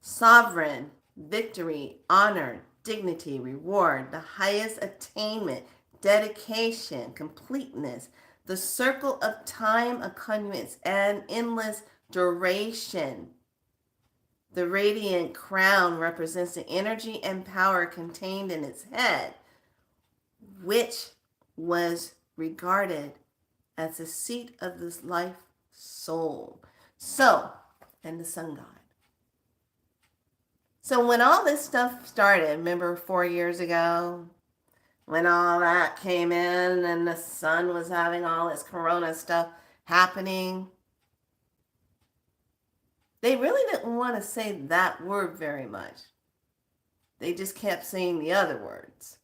sovereign, victory, honor, dignity, reward, the highest attainment, dedication, completeness, the circle of time accumulates and endless duration. The radiant crown represents the energy and power contained in its head, which was regarded as the seat of this life soul. So, and the sun god. So when all this stuff started, remember 4 years ago, when all that came in and the sun was having all this corona stuff happening, they really didn't want to say that word very much. They just kept saying the other words.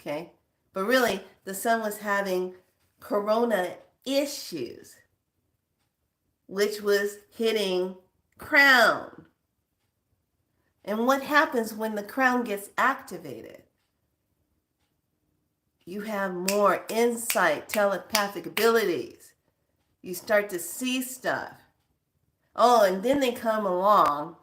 Okay? But really, the sun was having corona issues, which was hitting crown. And what happens when the crown gets activated? You have more insight, telepathic abilities. You start to see stuff. Oh, and then they come along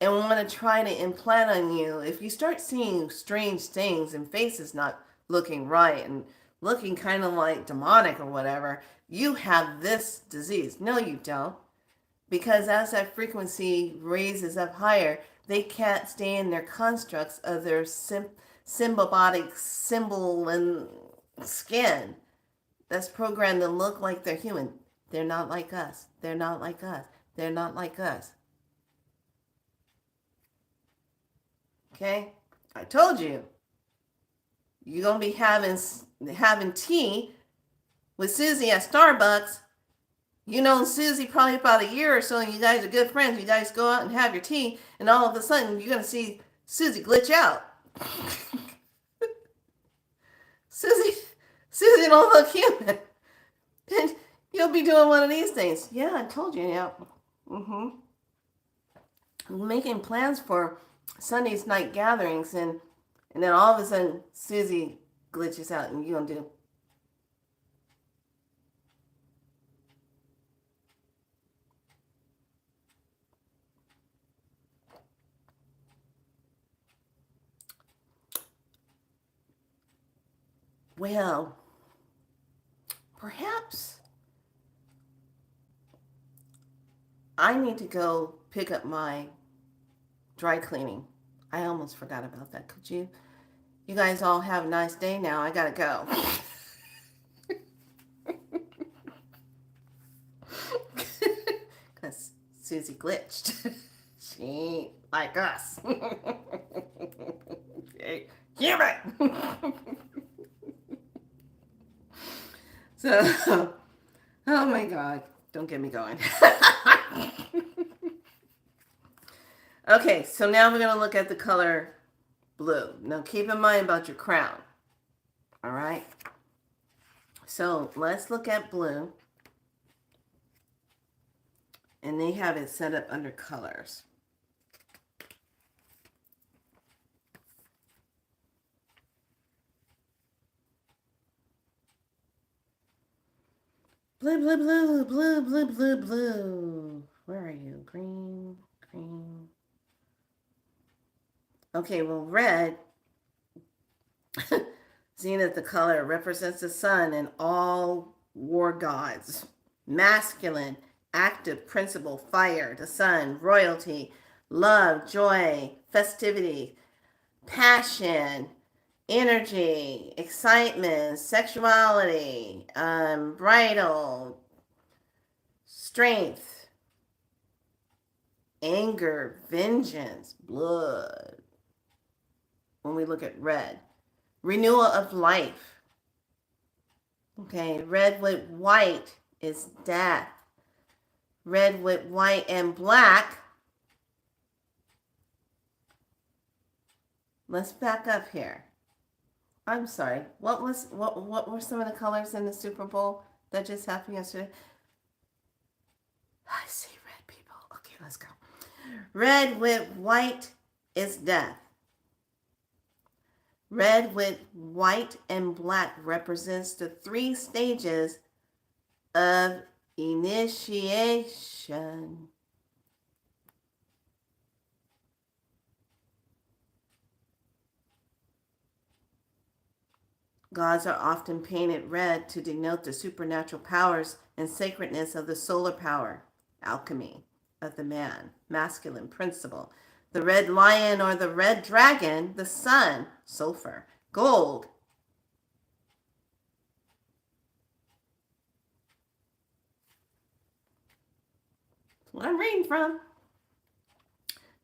and want to try to implant on you. If you start seeing strange things and faces not looking right and looking kind of like demonic or whatever, you have this disease. No, you don't. Because as that frequency raises up higher, they can't stay in their constructs of their symbiotic symbol and skin that's programmed to look like they're human. They're not like us. They're not like us. They're not like us. Okay? I told you. You're going to be having tea with Susie at Starbucks. You know Susie probably about a year or so, and you guys are good friends. You guys go out and have your tea, and all of a sudden you're going to see Susie glitch out. Susie don't look human. And you'll be doing one of these things. Yeah, I told you. Yeah. I'm making plans for Sunday's night gatherings, and then all of a sudden Susie glitches out, and you're going to do. Well, perhaps I need to go pick up my dry cleaning. I almost forgot about that. Could you? You guys all have a nice day now. I gotta go. Because Susie glitched. She ain't like us. Human. So, oh my God, don't get me going. Okay, so now we're going to look at the color blue. Now keep in mind about your crown. All right? So let's look at blue. And they have it set up under colors. Blue, blue, blue, blue, blue, blue, blue. Where are you? Green, green. Okay, well, red, Zenith, the color, represents the sun and all war gods. Masculine, active, principle, fire, the sun, royalty, love, joy, festivity, passion, energy, excitement, sexuality, bridal, strength, anger, vengeance, blood. When we look at red, renewal of life. Okay, red with white is death. Red with white and black. Let's back up here. I'm sorry. What were some of the colors in the Super Bowl that just happened yesterday? I see red, people. Okay, let's go. Red with white is death. Red with white and black represents the 3 stages of initiation. Gods are often painted red to denote the supernatural powers and sacredness of the solar power, alchemy, of the man, masculine principle. The red lion or the red dragon, the sun, sulfur. Gold, what I'm reading from.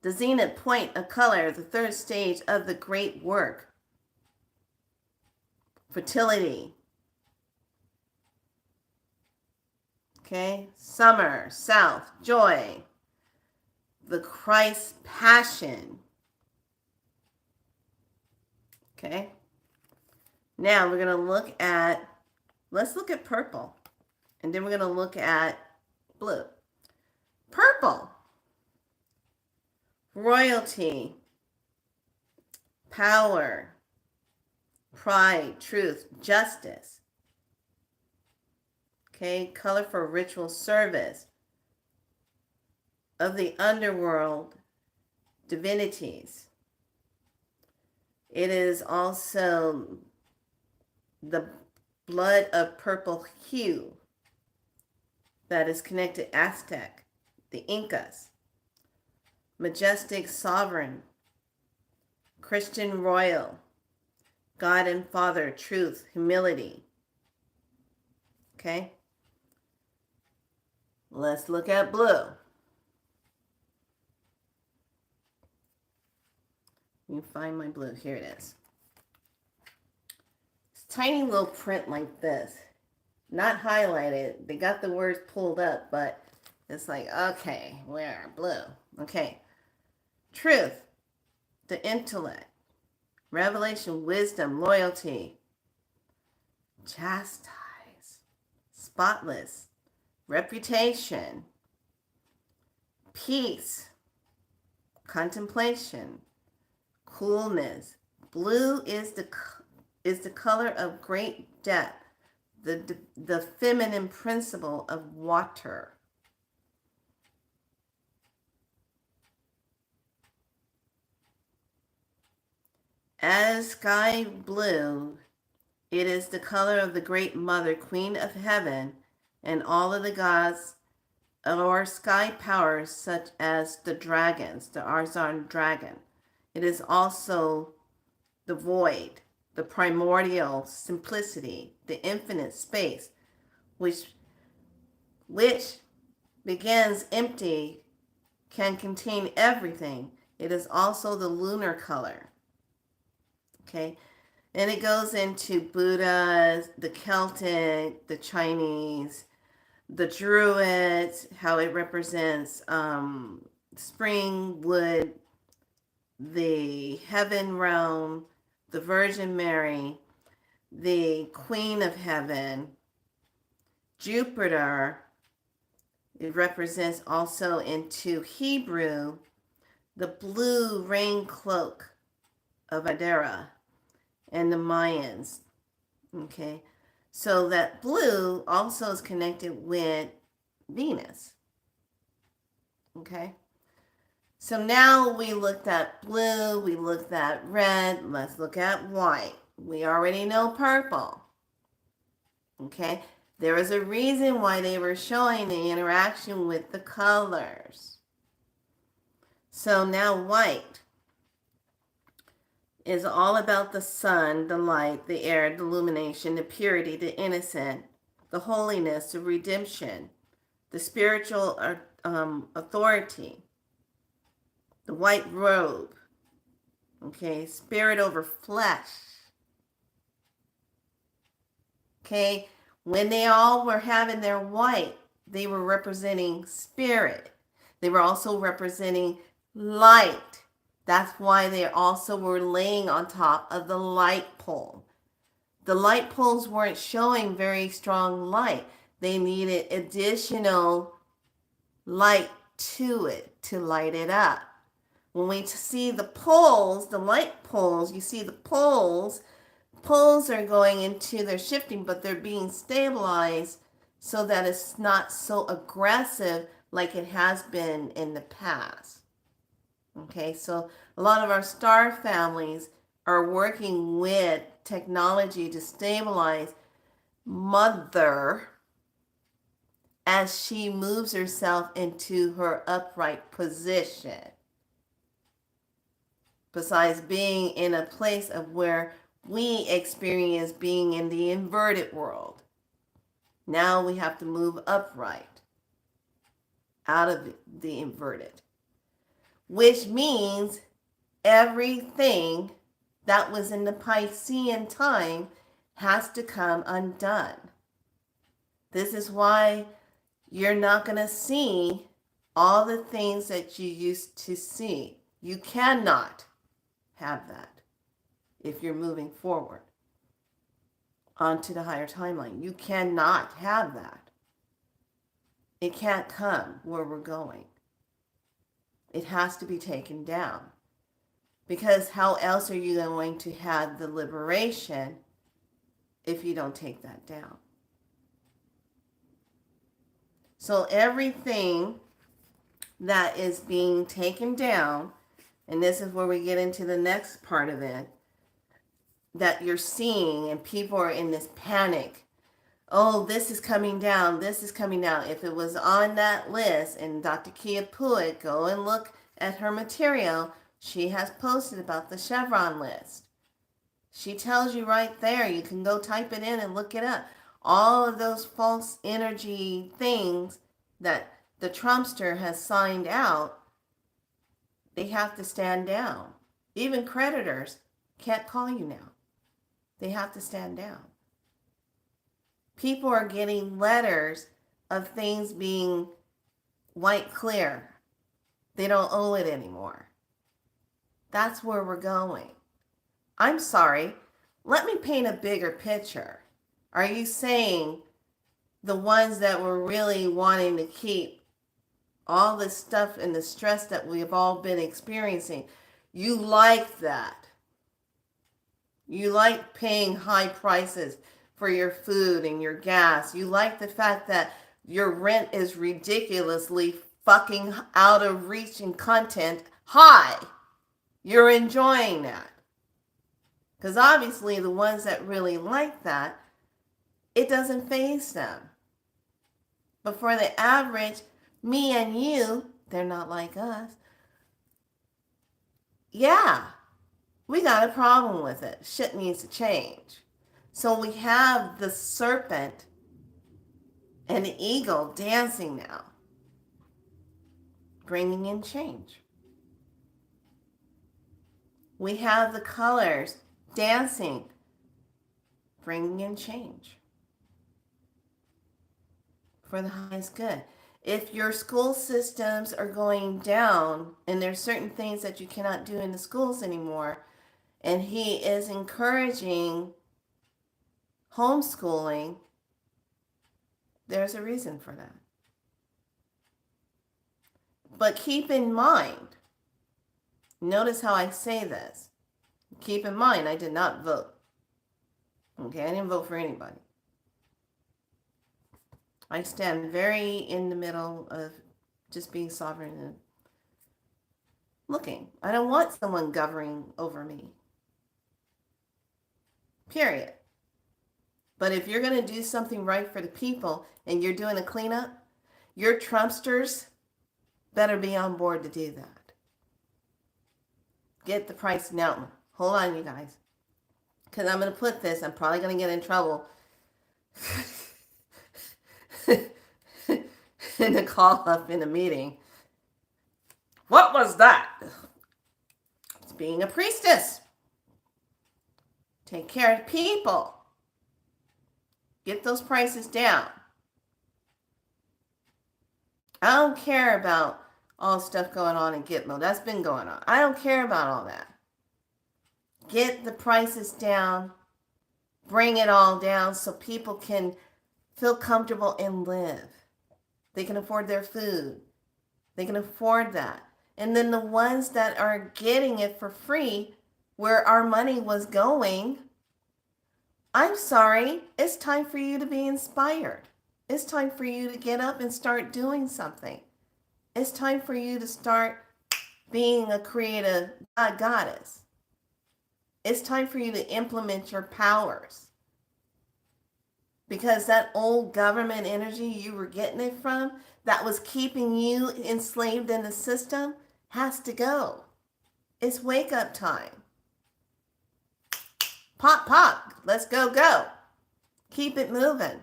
The zenith point of color, the third stage of the great work. Fertility. Okay, summer, south, joy. The Christ passion. Okay, now we're going to let's look at purple. And then we're going to look at blue. Purple, royalty, power, pride, truth, justice. Okay, color for ritual service of the underworld divinities. It is also the blood of purple hue that is connected Aztec, the Incas, majestic sovereign, Christian royal, God and Father, truth, humility. Okay? Let's look at blue. You find my blue. Here it is. It's tiny little print like this. Not highlighted. They got the words pulled up, but it's like, okay, where? Blue. Okay. Truth, the intellect, revelation, wisdom, loyalty, chastise, spotless, reputation, peace, contemplation, coolness. Blue is the color of great depth, the feminine principle of water. As sky blue, it is the color of the great mother, queen of heaven, and all of the gods or sky powers such as the dragons, the Arzan dragon. It is also the void, the primordial simplicity, the infinite space, which begins empty, can contain everything. It is also the lunar color. Okay, and it goes into Buddha, the Celtic, the Chinese, the Druids, how it represents spring, wood, the heaven realm, the Virgin Mary, the Queen of Heaven, Jupiter. It represents also into Hebrew the blue rain cloak of Adara and the Mayans. Okay, so that blue also is connected with Venus. Okay, so now we looked at blue, we looked at red, let's look at white. We already know purple. Okay, there is a reason why they were showing the interaction with the colors. So now white is all about the sun, the light, the air, the illumination, the purity, the innocent, the holiness, the redemption, the spiritual authority, the white robe, okay, spirit over flesh. Okay, when they all were having their white, they were representing spirit. They were also representing light. That's why they also were laying on top of the light pole. The light poles weren't showing very strong light. They needed additional light to it to light it up. When we see the poles, the light poles, you see the poles are going into, they're shifting, but they're being stabilized so that it's not so aggressive like it has been in the past. Okay, so a lot of our star families are working with technology to stabilize mother as she moves herself into her upright position. Besides being in a place of where we experience being in the inverted world. Now we have to move upright out of the inverted, which means everything that was in the Piscean time has to come undone. This is why you're not going to see all the things that you used to see. You cannot have that if you're moving forward onto the higher timeline. You cannot have that. It can't come where we're going. It has to be taken down. Because how else are you going to have the liberation if you don't take that down? So everything that is being taken down, and this is where we get into the next part of it, that you're seeing and people are in this panic. Oh, this is coming down. This is coming down. If it was on that list, and Dr. Kia Puig, go and look at her material. She has posted about the Chevron list. She tells you right there. You can go type it in and look it up. All of those false energy things that the Trumpster has signed out, they have to stand down. Even creditors can't call you now. They have to stand down. People are getting letters of things being white clear. They don't owe it anymore. That's where we're going. I'm sorry. Let me paint a bigger picture. Are you saying the ones that were really wanting to keep all this stuff and the stress that we've all been experiencing, you like that? You like paying high prices for your food and your gas. You like the fact that your rent is ridiculously fucking out of reach and content high. You're enjoying that. Because obviously the ones that really like that, it doesn't faze them. But for the average, me and you, they're not like us. Yeah, we got a problem with it. Shit needs to change. So we have the serpent and the eagle dancing now, bringing in change. We have the colors dancing, bringing in change for the highest good. If your school systems are going down and there's certain things that you cannot do in the schools anymore, and he is encouraging homeschooling, there's a reason for that. But keep in mind, notice how I say this. Keep in mind, I did not vote. Okay, I didn't vote for anybody. I stand very in the middle of just being sovereign and looking. I don't want someone governing over me. Period. But if you're going to do something right for the people and you're doing a cleanup, your Trumpsters better be on board to do that. Get the price now. Hold on, you guys. Because I'm going to put this, I'm probably going to get in trouble in a call up in a meeting. What was that? It's being a priestess. Take care of people. Get those prices down. I don't care about all the stuff going on in Gitmo. That's been going on. I don't care about all that. Get the prices down. Bring it all down so people can feel comfortable and live. They can afford their food. They can afford that. And then the ones that are getting it for free, where our money was going, I'm sorry, it's time for you to be inspired. It's time for you to get up and start doing something. It's time for you to start being a creative goddess. It's time for you to implement your powers. because that old government energy you were getting it from that was keeping you enslaved in the system has to go. It's wake up time. Pop, pop. Let's go, go. Keep it moving.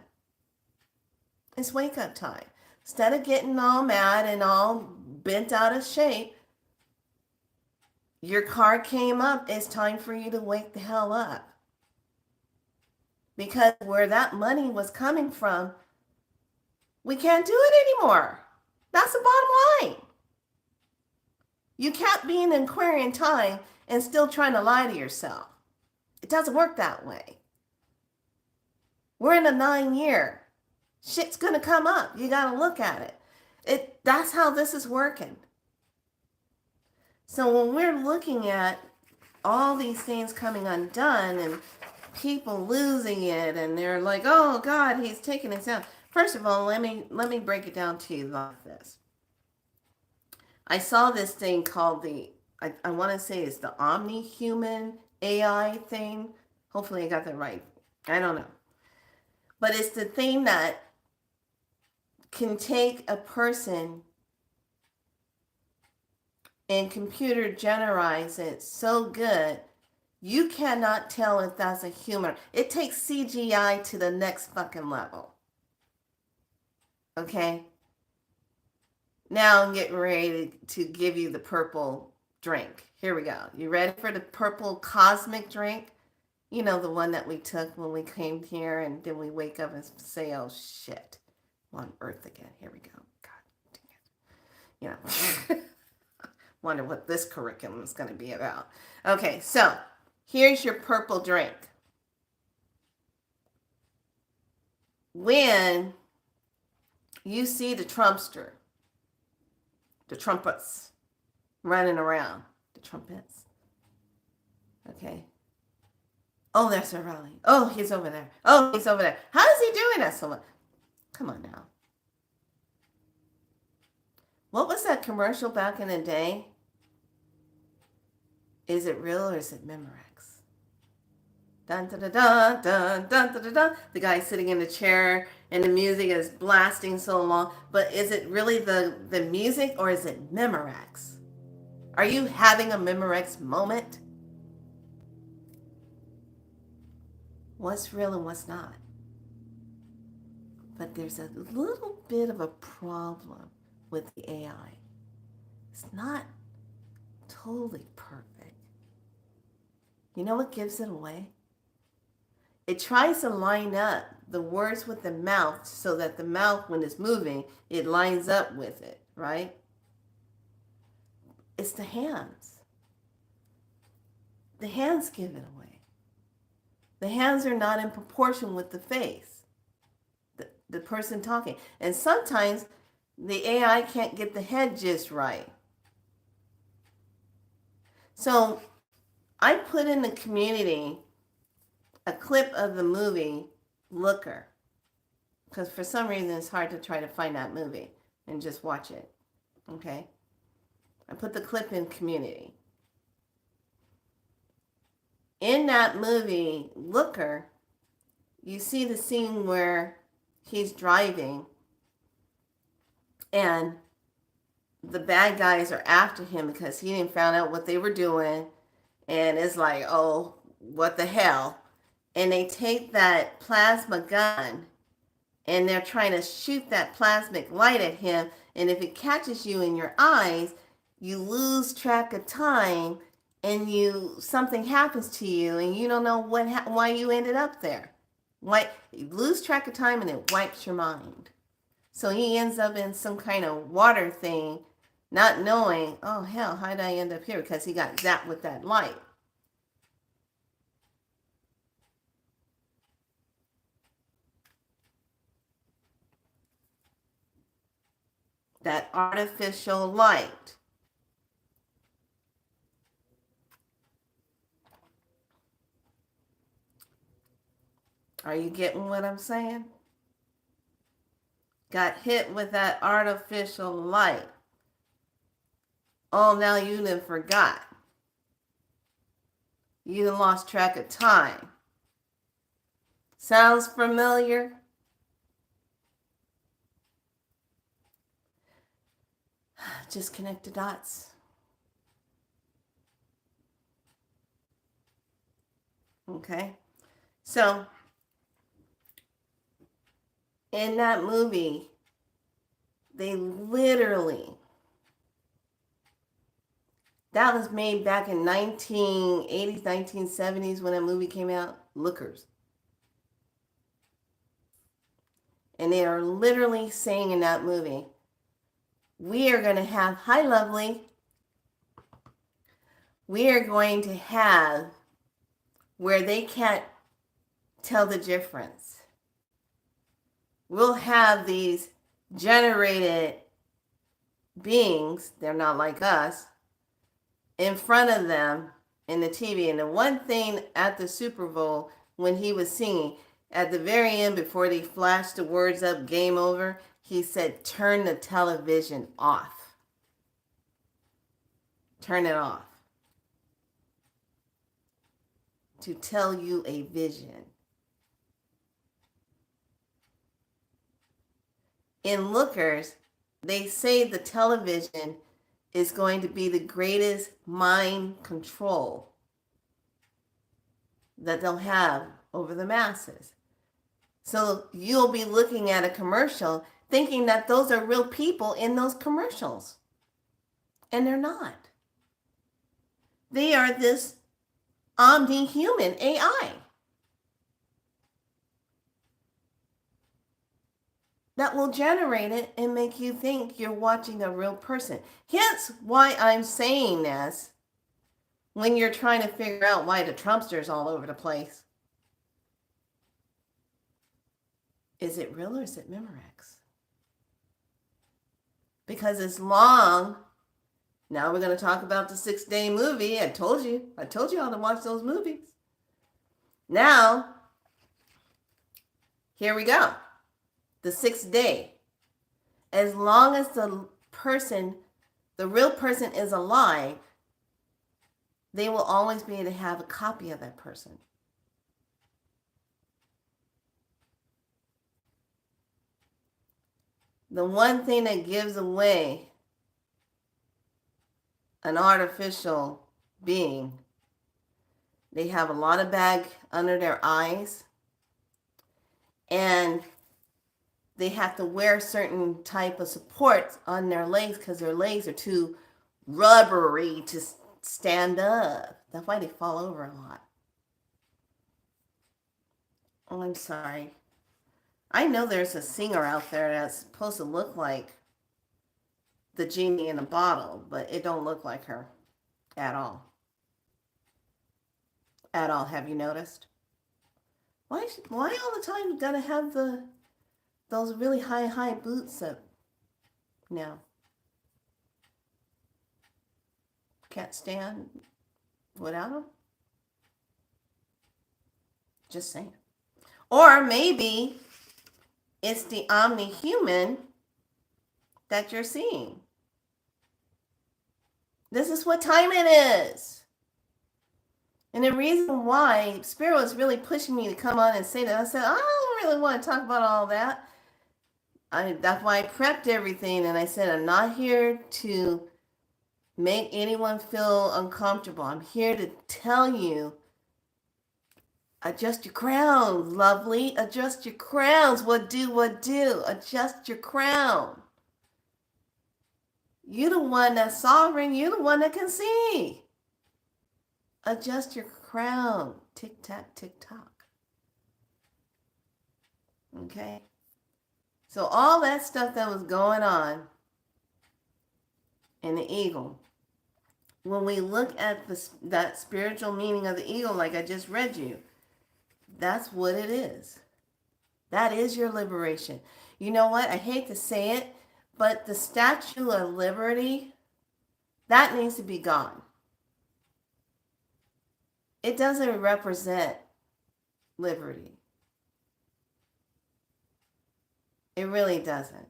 It's wake up time. Instead of getting all mad and all bent out of shape, your car came up. It's time for you to wake the hell up. Because where that money was coming from, we can't do it anymore. That's the bottom line. You can't be in Aquarian time and still trying to lie to yourself. It doesn't work that way. We're in a 9-year. Shit's going to come up. You got to look at it. That's how this is working. So when we're looking at all these things coming undone and people losing it and they're like, oh God, he's taking us out. First of all, let me break it down to you like this. I saw this thing called I want to say it's the omni-human AI thing. Hopefully I got that right. I don't know. But it's the thing that can take a person and computer generate it so good, you cannot tell if that's a human. It takes CGI to the next fucking level. Okay? Now I'm getting ready to give you the purple drink. Here we go. You ready for the purple cosmic drink? You know, the one that we took when we came here and then we wake up and say, oh shit, I'm on Earth again. Here we go. God damn it. You know, wonder what this curriculum is going to be about. Okay, so here's your purple drink. When you see the Trumpster, the trumpets running around, the trumpets, okay. Oh, there's a rally. Oh, he's over there. Oh, he's over there. How is he doing that so much? Come on now. What was that commercial back in the day? Is it real or is it Memorex? Dun dun dun dun dun dun dun dun. The guy sitting in the chair and the music is blasting so long. But is it really the music or is it Memorex? Are you having a Memorex moment? What's real and what's not? But there's a little bit of a problem with the AI. It's not totally perfect. You know what gives it away? It tries to line up the words with the mouth so that the mouth, when it's moving, it lines up with it, right? It's the hands. The hands give it away. The hands are not in proportion with the face, the person talking. And sometimes the AI can't get the head just right. So I put in the community a clip of the movie Looker, because for some reason it's hard to try to find that movie and just watch it. Okay? I put the clip in community. In that movie Looker, you see the scene where he's driving and the bad guys are after him because he didn't find out what they were doing, and it's like, oh, what the hell? And they take that plasma gun and they're trying to shoot that plasmic light at him, and if it catches you in your eyes, you lose track of time and something happens to you and you don't know why you ended up there. Why you lose track of time and it wipes your mind. So he ends up in some kind of water thing, not knowing, oh hell, how did I end up here? Because he got zapped with that light. That artificial light. Are you getting what I'm saying? Got hit with that artificial light. Oh, now you done forgot. You done lost track of time. Sounds familiar? Just connect the dots. Okay? So, in that movie, they literally, that was made back in 1980s, 1970s when that movie came out, Lookers. And they are literally saying in that movie, we are going to have, hi lovely, we are going to have where they can't tell the difference. We'll have these generated beings, they're not like us, in front of them in the TV. And the one thing at the Super Bowl, when he was singing, at the very end, before they flashed the words up, game over, he said, turn the television off. Turn it off. To tell you a vision. In Lookers, they say the television is going to be the greatest mind control that they'll have over the masses. So you'll be looking at a commercial thinking that those are real people in those commercials. And they're not. They are this omni-human AI that will generate it and make you think you're watching a real person. Hence why I'm saying this when you're trying to figure out why the Trumpsters all over the place. Is it real or is it Memorex? Because as long, now we're going to talk about the 6-day movie. I told you all to watch those movies. Now, here we go. The 6th day. As long as the real person is alive, they will always be able to have a copy of that person. The one thing that gives away an artificial being, they have a lot of bag under their eyes, and they have to wear certain type of supports on their legs because their legs are too rubbery to stand up. That's why they fall over a lot. Oh, I'm sorry. I know there's a singer out there that's supposed to look like the genie in a bottle, but it don't look like her at all. At all. Have you noticed? Why all the time you gotta have those really high boots up now? Can't stand without them? Just saying. Or maybe it's the omni-human that you're seeing. This is what time it is. And the reason why Spirit was really pushing me to come on and say that, I said, I don't really want to talk about all that. That's why I prepped everything. And I said, I'm not here to make anyone feel uncomfortable. I'm here to tell you, adjust your crowns, lovely. Adjust your crowns. What do? Adjust your crown. You're the one that's sovereign. You're the one that can see. Adjust your crown. Tick tock, tick tock. Okay? So all that stuff that was going on in the eagle, when we look at that spiritual meaning of the eagle, like I just read you, that's what it is. That is your liberation. You know what? I hate to say it, but the Statue of Liberty, that needs to be gone. It doesn't represent liberty. It really doesn't.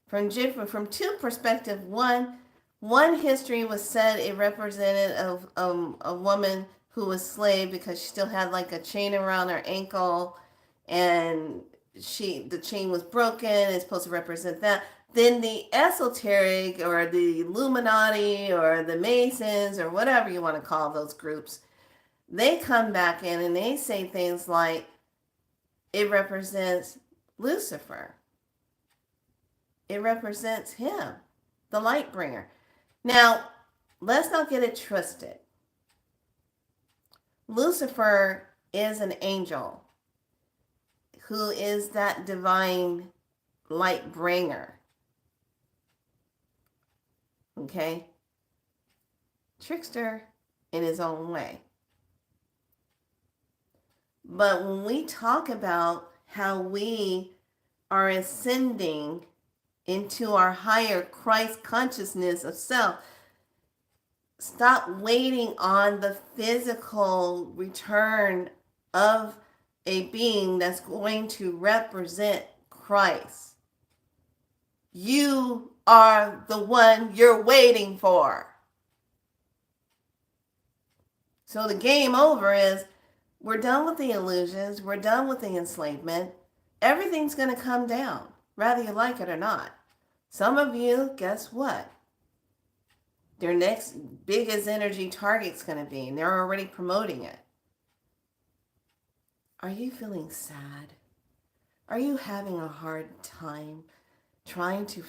From two perspectives, one history was said it represented a woman who was slave because she still had like a chain around her ankle, and the chain was broken. It's supposed to represent that. Then the esoteric or the Illuminati or the Masons or whatever you want to call those groups, they come back in and they say things like it represents Lucifer. It represents him, the light bringer. Now, let's not get it twisted. Lucifer is an angel who is that divine light bringer. Okay? Trickster in his own way. But when we talk about how we are ascending into our higher Christ consciousness of self, stop waiting on the physical return of a being that's going to represent Christ. You are the one you're waiting for. So the game over is we're done with the illusions. We're done with the enslavement. Everything's going to come down, whether you like it or not. Some of you, guess what? Their next biggest energy target's going to be, and they're already promoting it. Are you feeling sad? Are you having a hard time trying to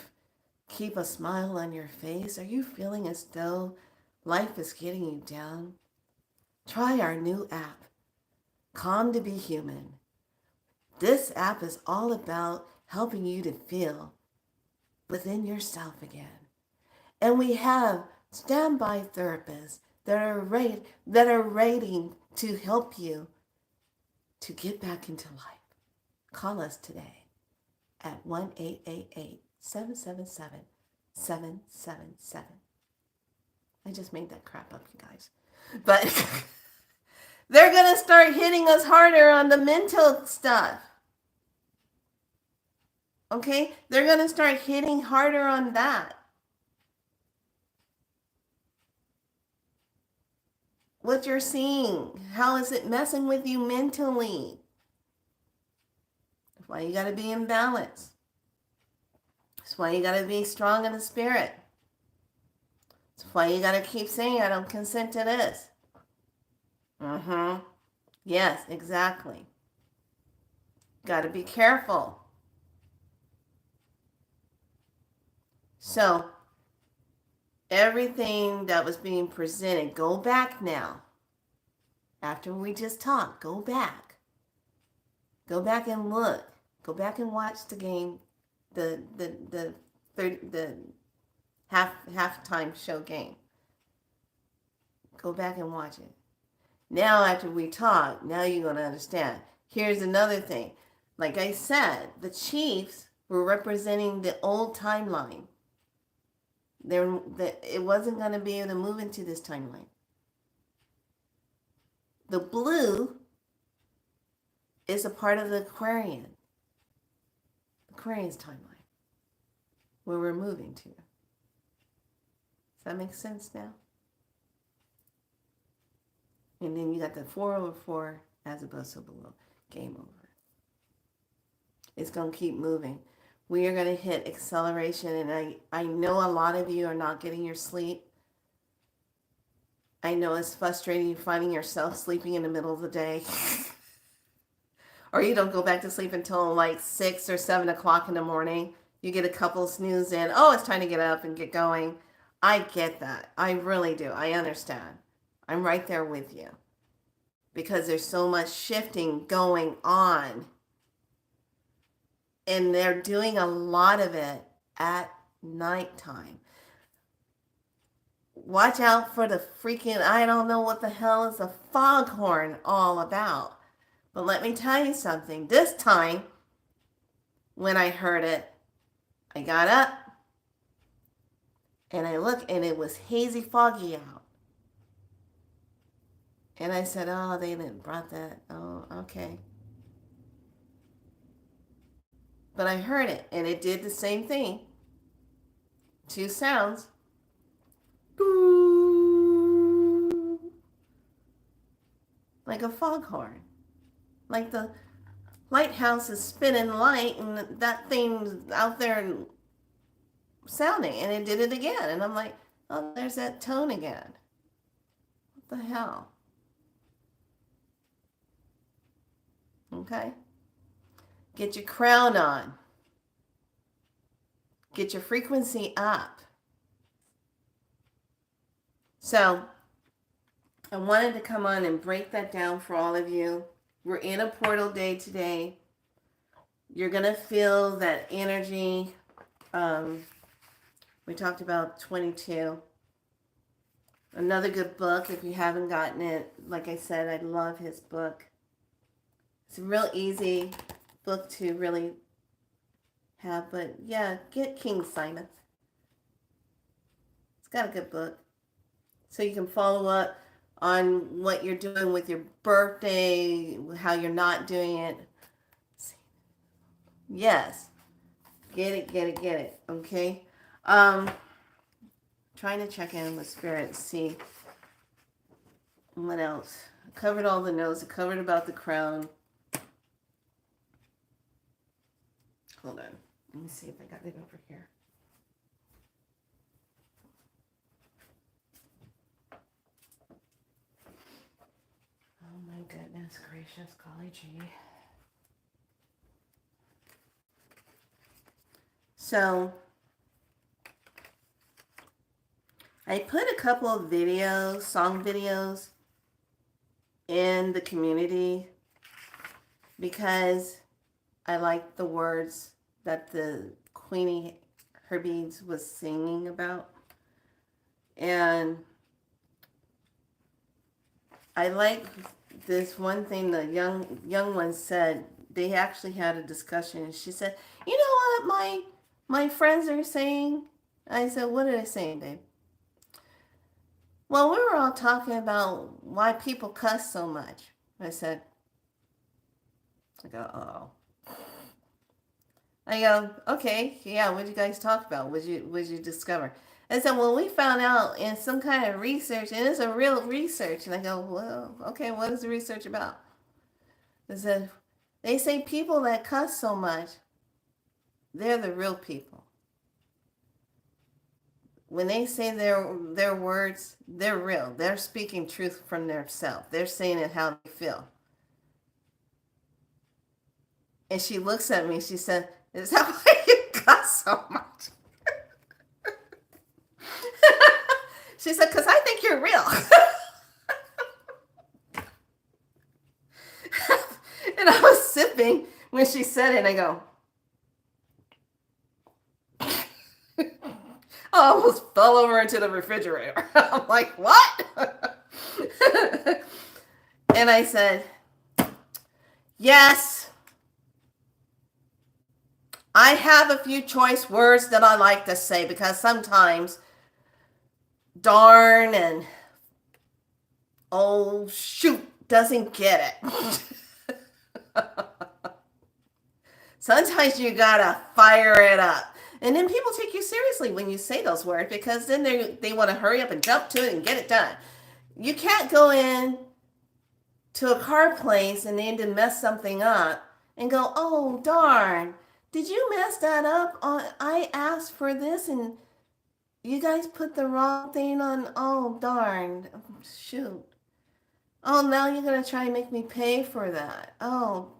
keep a smile on your face? Are you feeling as though life is getting you down? Try our new app, Calm to Be Human. This app is all about helping you to feel within yourself again. And we have standby therapists that are waiting to help you to get back into life. Call us today at 1-888-777-777. I just made that crap up, you guys. But they're going to start hitting us harder on the mental stuff. Okay? They're going to start hitting harder on that. What you're seeing, how is it messing with you mentally? That's why you got to be in balance. That's why you got to be strong in the spirit. That's why you got to keep saying, I don't consent to this. Yes, exactly. Got to be careful. So, everything that was being presented, go back now. After we just talked, go back. Go back and look. Go back and watch the game, the halftime show game. Go back and watch it. Now after we talk, now you're going to understand. Here's another thing. Like I said, the Chiefs were representing the old timeline. It wasn't going to be able to move into this timeline. The blue is a part of the Aquarian's timeline, where we're moving to. Does that make sense now? And then you got the 404 as opposed to below. Game over. It's going to keep moving. We are going to hit acceleration, and I know a lot of you are not getting your sleep. I know it's frustrating finding yourself sleeping in the middle of the day. Or you don't go back to sleep until like 6 or 7 o'clock in the morning. You get a couple of snooze in. Oh, it's time to get up and get going. I get that. I really do. I understand. I'm right there with you. Because there's so much shifting going on. And they're doing a lot of it at nighttime. Watch out for the freaking, I don't know what the hell is a foghorn all about. But let me tell you something. This time, when I heard it, I got up and I looked and it was hazy, foggy out. And I said, oh, they didn't brought that. Oh, okay. But I heard it, and it did the same thing. 2 sounds. like a foghorn. Like the lighthouse is spinning light and that thing's out there and sounding, and it did it again. And I'm like, oh, there's that tone again. What the hell? Okay? Get your crown on. Get your frequency up. So, I wanted to come on and break that down for all of you. We're in a portal day today. You're going to feel that energy. We talked about 22. Another good book, if you haven't gotten it. Like I said, I love his book. It's a real easy book to really have. But yeah, get King Simon. It's got a good book. So you can follow up on what you're doing with your birthday, how you're not doing it. Yes. Get it. Okay? Trying to check in with Spirit, see what else. I covered all the notes. I covered about the crown. Hold on. Let me see if I got it over here. Oh my goodness gracious, golly gee. So, I put a couple of videos, song videos, in the community because I like the words that the Queenie Herbies was singing about. And I like this one thing the young one said. They actually had a discussion. She said, you know what my friends are saying? I said, what are they saying, babe? Well, we were all talking about why people cuss so much. I go, oh. I go, okay, yeah, what did you guys talk about? What did you discover? I said, well, we found out in some kind of research, and it's a real research. And I go, well, okay, what is the research about? I said, they say people that cuss so much, they're the real people. When they say their words, they're real. They're speaking truth from their self. They're saying it how they feel. And she looks at me. She said, is that why you cuss so much? She said, because I think you're real. And I was sipping when she said it, and I go, I almost fell over into the refrigerator. I'm like, what? And I said, yes, I have a few choice words that I like to say because sometimes darn and oh shoot doesn't get it. Sometimes you gotta fire it up. And then people take you seriously when you say those words because then they want to hurry up and jump to it and get it done. You can't go in to a car place and then to mess something up and go, oh, darn, did you mess that up? I asked for this and you guys put the wrong thing on. Oh, darn, shoot. Oh, now you're going to try and make me pay for that. Oh,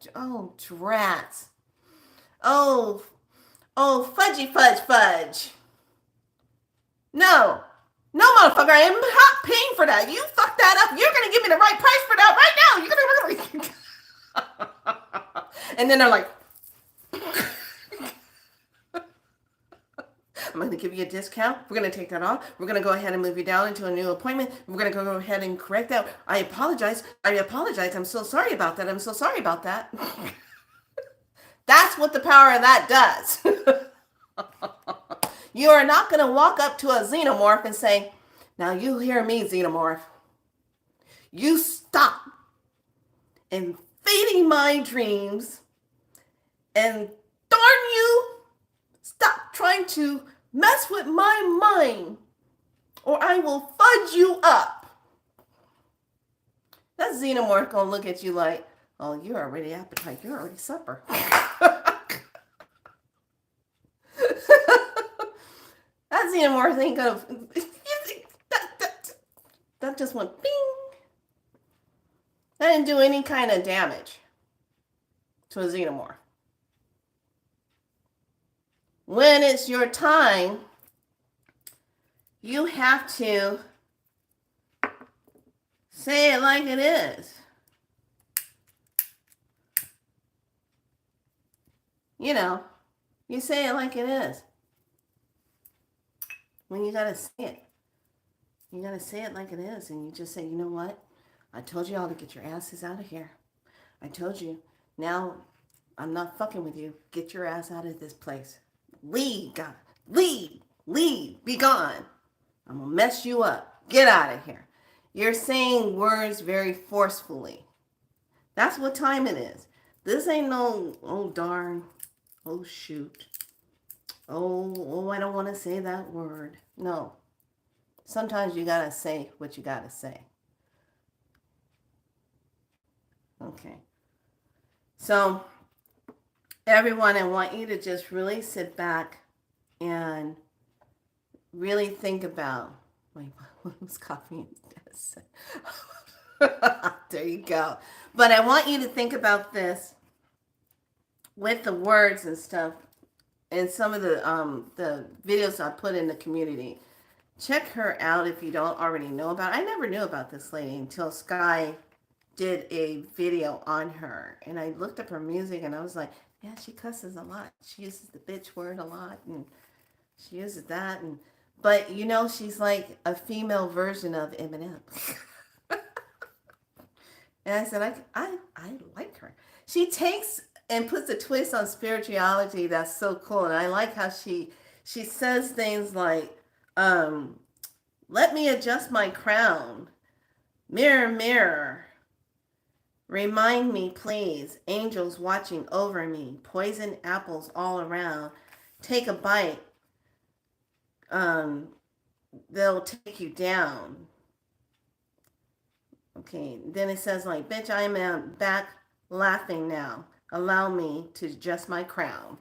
drats. Oh, fudgy fudge. No, motherfucker, I am not paying for that. You fucked that up. You're going to give me the right price for that right now. You're going to... And then they're like, I'm going to give you a discount. We're going to take that off. We're going to go ahead and move you down into a new appointment. We're going to go ahead and correct that. I apologize. I'm so sorry about that. That's what the power of that does. You are not going to walk up to a xenomorph and say, now you hear me, xenomorph. You stop invading my dreams and darn you, stop trying to mess with my mind or I will fudge you up. That xenomorph gonna look at you like, oh, you're already appetite. You're already supper. That xenomorph ain't gonna. That just went bing. That didn't do any kind of damage to a xenomorph. When it's your time, you have to say it like it is. You know, you say it like it is. When you gotta say it, you gotta say it like it is, and you just say, you know what? I told you all to get your asses out of here. I told you. Now, I'm not fucking with you. Get your ass out of this place. Leave, God. Leave. Leave. Be gone. I'm gonna mess you up. Get out of here. You're saying words very forcefully. That's what time it is. This ain't no, oh darn, oh shoot, oh, I don't want to say that word. No. Sometimes you gotta say what you gotta say. Okay. So, everyone, I want you to just really sit back and really think about, wait, what was coffee? There you go. But I want you to think about this with the words and stuff and some of the videos I put in the community. Check her out if you don't already know about it. I never knew about this lady until Sky did a video on her. And I looked up her music and I was like, yeah, she cusses a lot. She uses the bitch word a lot and she uses that. But you know, she's like a female version of Eminem. And I said, I like her. She takes and puts a twist on spirituality that's so cool. And I like how she says things like, let me adjust my crown. Mirror, mirror. Remind me, please. Angels watching over me. Poison apples all around. Take a bite. They'll take you down. Okay, then it says like, bitch, I am back laughing now. Allow me to adjust my crown.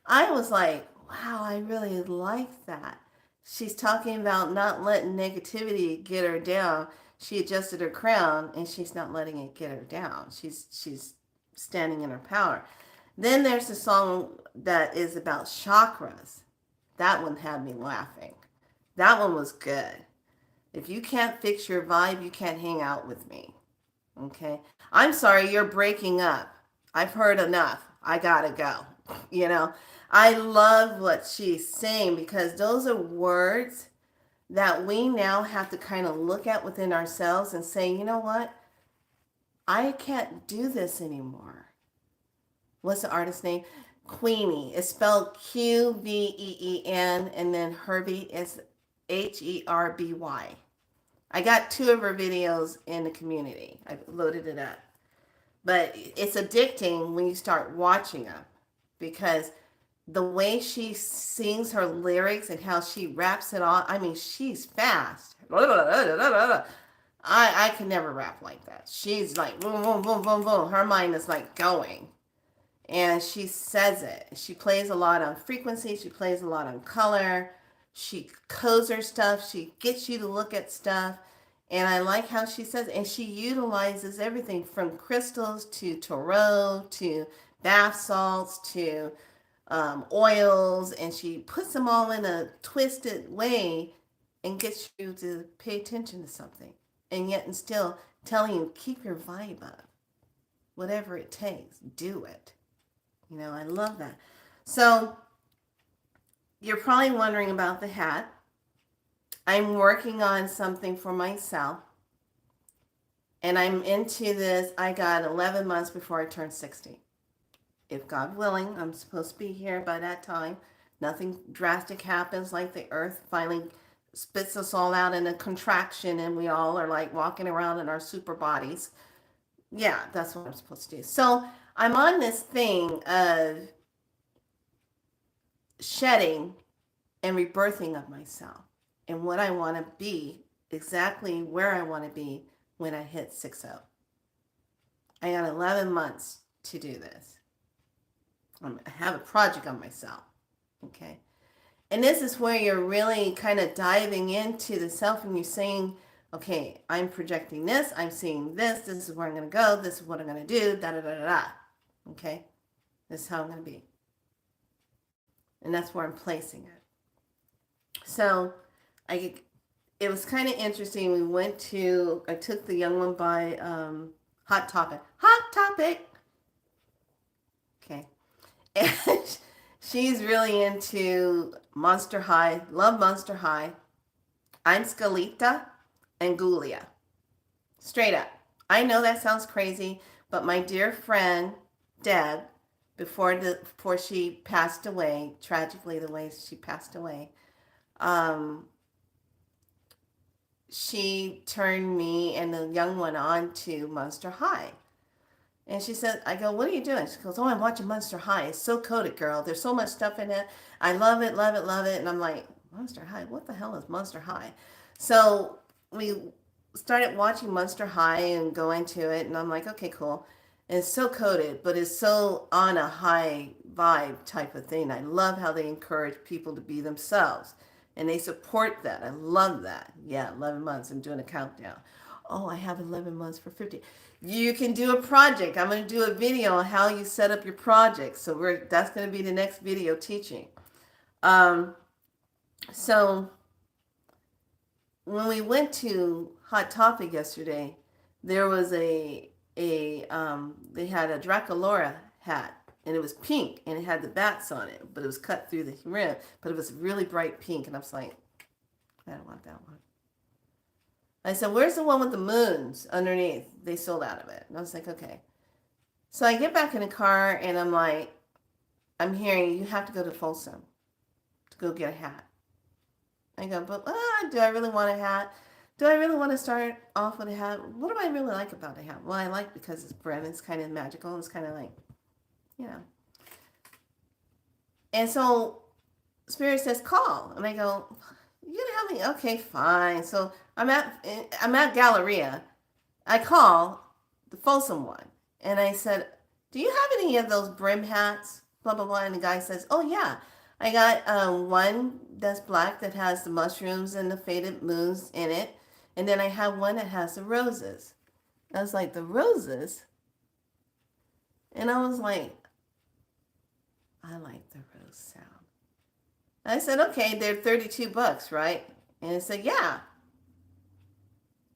I was like, wow, I really like that. She's talking about not letting negativity get her down. She adjusted her crown and she's not letting it get her down. She's standing in her power. Then there's a song that is about chakras. That one had me laughing. That one was good. If you can't fix your vibe, you can't hang out with me. Okay? I'm sorry, you're breaking up. I've heard enough. I gotta go. You know? I love what she's saying because those are words that we now have to kind of look at within ourselves and say, you know what? I can't do this anymore. What's the artist's name? Queenie. It's spelled Qveen, and then Herbie is Herby. I got 2 of her videos in the community. I loaded it up. But it's addicting when you start watching them because the way she sings her lyrics and how she raps it all, I mean, she's fast. I can never rap like that. She's like, boom, boom, boom, boom, boom. Her mind is like going. And she says it. She plays a lot on frequency. She plays a lot on color. She codes her stuff. She gets you to look at stuff. And I like how she says, and she utilizes everything from crystals to tarot to bath salts to oils. And she puts them all in a twisted way and gets you to pay attention to something. And yet and still telling you, keep your vibe up. Whatever it takes, do it. You know, I love that. So you're probably wondering about the hat. I'm working on something for myself. And I'm into this. I got 11 months before I turn 60. If God willing, I'm supposed to be here by that time. Nothing drastic happens like the earth finally spits us all out in a contraction and we all are like walking around in our super bodies. Yeah, that's what I'm supposed to do. So I'm on this thing of shedding and rebirthing of myself and what I want to be, exactly where I want to be when I hit 60. I got 11 months to do this. I have a project on myself. Okay. And this is where you're really kind of diving into the self and you're saying, okay, I'm projecting this, I'm seeing this, this is where I'm going to go, this is what I'm going to do, da da da da da. Okay? This is how I'm going to be. And that's where I'm placing it. So it was kind of interesting. I took the young one by Hot Topic. Hot Topic! Okay. And she's really into Monster High. Love Monster High. I'm Scalita and Gulia. Straight up. I know that sounds crazy, but my dear friend, Deb, before she passed away, tragically the way she passed away, she turned me and the young one on to Monster High. And she said, I go, what are you doing? She goes, oh, I'm watching Monster High. It's so coded, girl. There's so much stuff in it. I love it, love it, love it. And I'm like, Monster High? What the hell is Monster High? So we started watching Monster High and go into it. And I'm like, okay, cool. And it's so coded, but it's so on a high vibe type of thing. I love how they encourage people to be themselves. And they support that. I love that. Yeah, 11 months. I'm doing a countdown. Oh, I have 11 months for 50. You can do a project. I'm going to do a video on how you set up your project. So that's going to be the next video teaching. So when we went to Hot Topic yesterday, there was they had a Draculaura hat, and it was pink, and it had the bats on it, but it was cut through the rim, but it was really bright pink, and I was like, I don't want that one. I said, where's the one with the moons underneath? They sold out of it. And I was like, okay. So I get back in the car, and I'm like, I'm hearing, you have to go to Folsom to go get a hat. I go, but do I really want a hat? Do I really want to start off with a hat? What do I really like about a hat? Well, I like because it's brim. It's kind of magical. It's kind of like, you know. And so Spirit says, call. And I go, you gonna have me? Okay, fine. So I'm at Galleria. I call the Folsom one. And I said, do you have any of those brim hats? Blah, blah, blah. And the guy says, oh, yeah. I got one that's black that has the mushrooms and the faded moons in it. And then I have one that has the roses. I was like, the roses? And I was like, I like the rose sound. I said, okay, they're $32, right? And it said, yeah.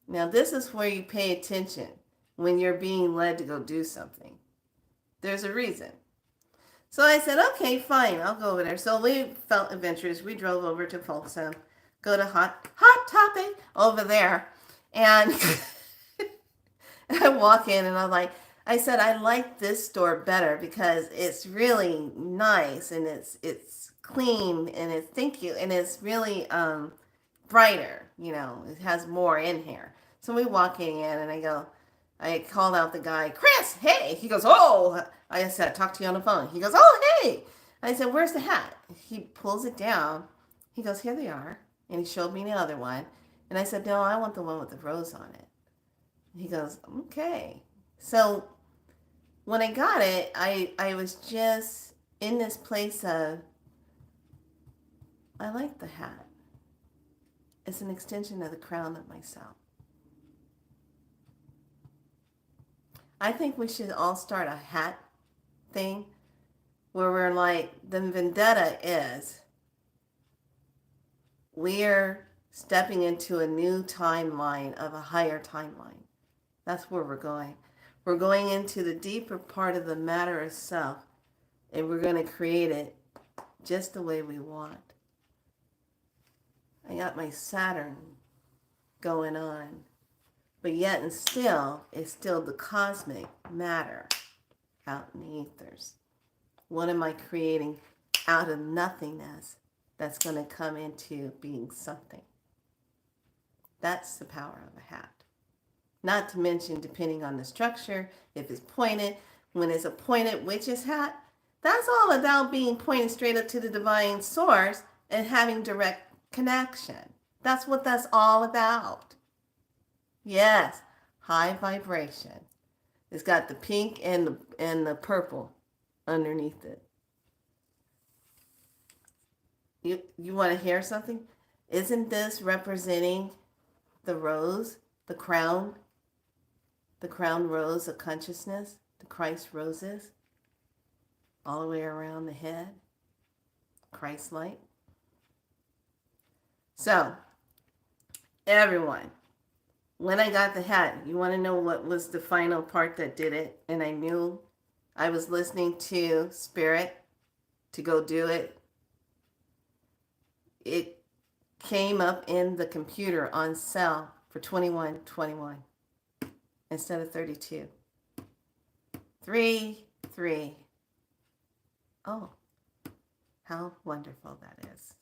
Now, this is where you pay attention when you're being led to go do something. There's a reason. So I said, okay, fine, I'll go over there. So we felt adventurous. We drove over to Folsom, go to Hot Topic over there. And I walk in and I'm like, I said, I like this store better because it's really nice and it's clean and it's, thank you, and it's really brighter, you know, it has more in here. So we walking in and I called out the guy, Chris, hey. He goes, oh, I said, talk to you on the phone. He goes, oh, hey. I said, where's the hat? He pulls it down. He goes, here they are. And he showed me the other one. And I said, no, I want the one with the rose on it. He goes, okay. So when I got it, I was just in this place of, I like the hat. It's an extension of the crown of myself. I think we should all start a hat thing where we're like, the vendetta is we're stepping into a new timeline of a higher timeline. That's where we're going. We're going into the deeper part of the matter itself, and we're going to create it just the way we want. I got my Saturn going on. But yet and still, it's still the cosmic matter out in the ethers. What am I creating out of nothingness that's going to come into being something? That's the power of a hat. Not to mention, depending on the structure, if it's pointed, when it's a pointed witch's hat, that's all about being pointed straight up to the divine source and having direct connection. That's what that's all about. Yes, high vibration. It's got the pink and the purple underneath it. You want to hear something? Isn't this representing the rose, the crown rose of consciousness, the Christ roses, all the way around the head, Christ light? So, everyone, when I got the hat, you want to know what was the final part that did it? And I knew I was listening to Spirit to go do it. It came up in the computer on sale for $21.21 instead of $32. 3. Oh, how wonderful that is.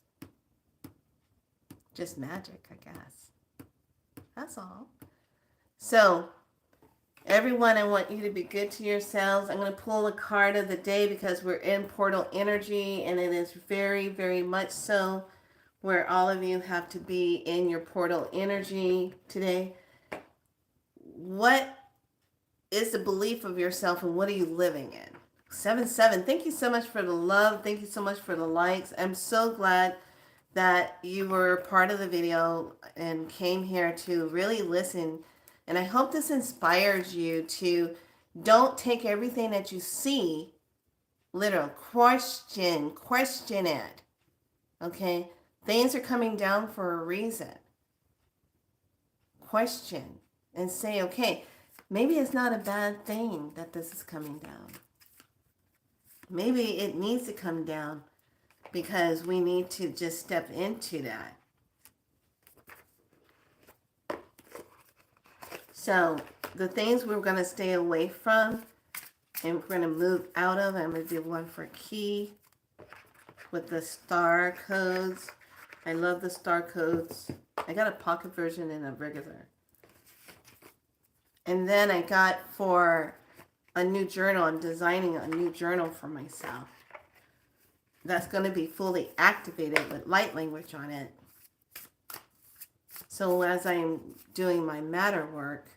Just magic, I guess. That's all. So, everyone, I want you to be good to yourselves. I'm going to pull a card of the day because we're in portal energy, and it is very, very much so where all of you have to be in your portal energy today. What is the belief of yourself, and what are you living in? 7-7. Thank you so much for the love. Thank you so much for the likes. I'm so glad that you were part of the video and came here to really listen. And I hope this inspires you to don't take everything that you see literal. Question it. Okay? Things are coming down for a reason. Question and say, okay, maybe it's not a bad thing that this is coming down. Maybe it needs to come down because we need to just step into that. So the things we're going to stay away from and we're going to move out of, I'm going to do one for key with the star codes. I love the star codes. I got a pocket version and a regular. And then I got for a new journal, I'm designing a new journal for myself. That's going to be fully activated with light language on it. So as I'm doing my matter work,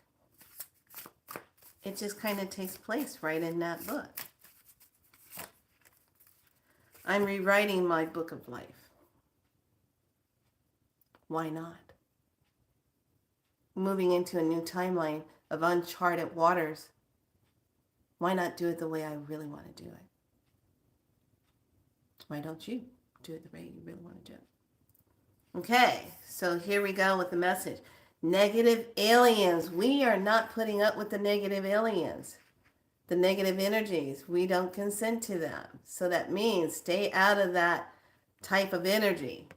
it just kind of takes place right in that book. I'm rewriting my book of life. Why not? Moving into a new timeline of uncharted waters. Why not do it the way I really want to do it? Why don't you do it the way you really want to do it? Okay, so here we go with the message. Negative aliens. We are not putting up with the negative aliens. The negative energies. We don't consent to them. So that means stay out of that type of energy.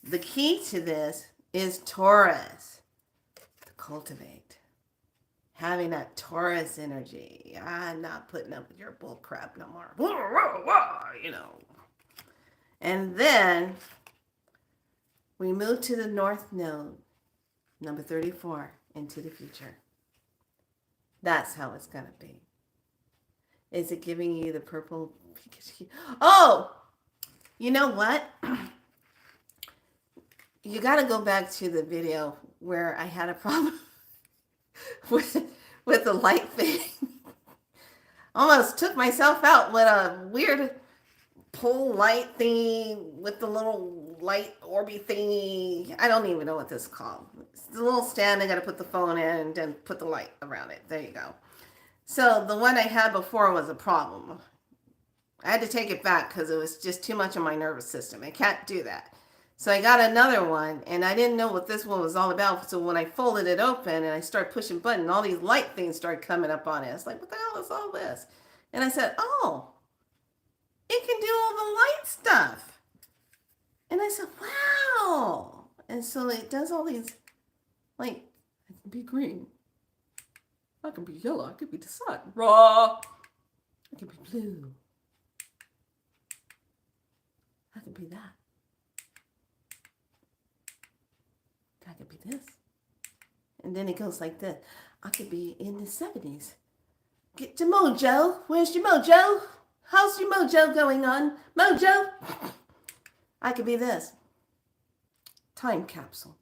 The key to this is Taurus. To cultivate. Having that Taurus energy. I'm not putting up with your bull crap no more. You know. And then we move to the North Node, number 34, into the future. That's how it's going to be. Is it giving you the purple Pikachu? Oh, you know what? You got to go back to the video where I had a problem with the light thing. Almost took myself out with a weird pull light thingy with the little light orby thingy. I don't even know what this is called. It's the little stand I got to put the phone in and then put the light around it. There you go. So the one I had before was a problem. I had to take it back because it was just too much on my nervous system. I can't do that. So I got another one, and I didn't know what this one was all about. So when I folded it open and I started pushing buttons, all these light things started coming up on it. It's like, what the hell is all this? And I said, oh, it can do all the light stuff. And I said, wow. And so it does all these, like, I can be green. I can be yellow. I could be the sun. Raw. I could be blue. I could be that. I could be this. And then it goes like this. I could be in the 70s. Get your mojo. Where's your mojo? How's your mojo going on? Mojo? I could be this. Time capsule.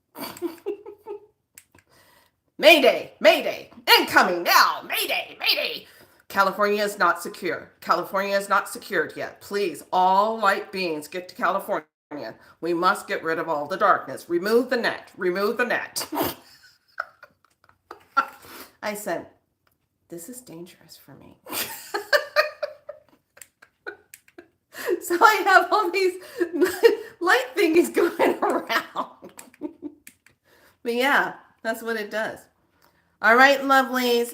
Mayday, mayday, incoming now, mayday, mayday. California is not secure. California is not secured yet. Please, all light beings, get to California. We must get rid of all the darkness. Remove the net. Remove the net. I said, this is dangerous for me. So I have all these light things going around. But yeah, that's what it does. All right, lovelies.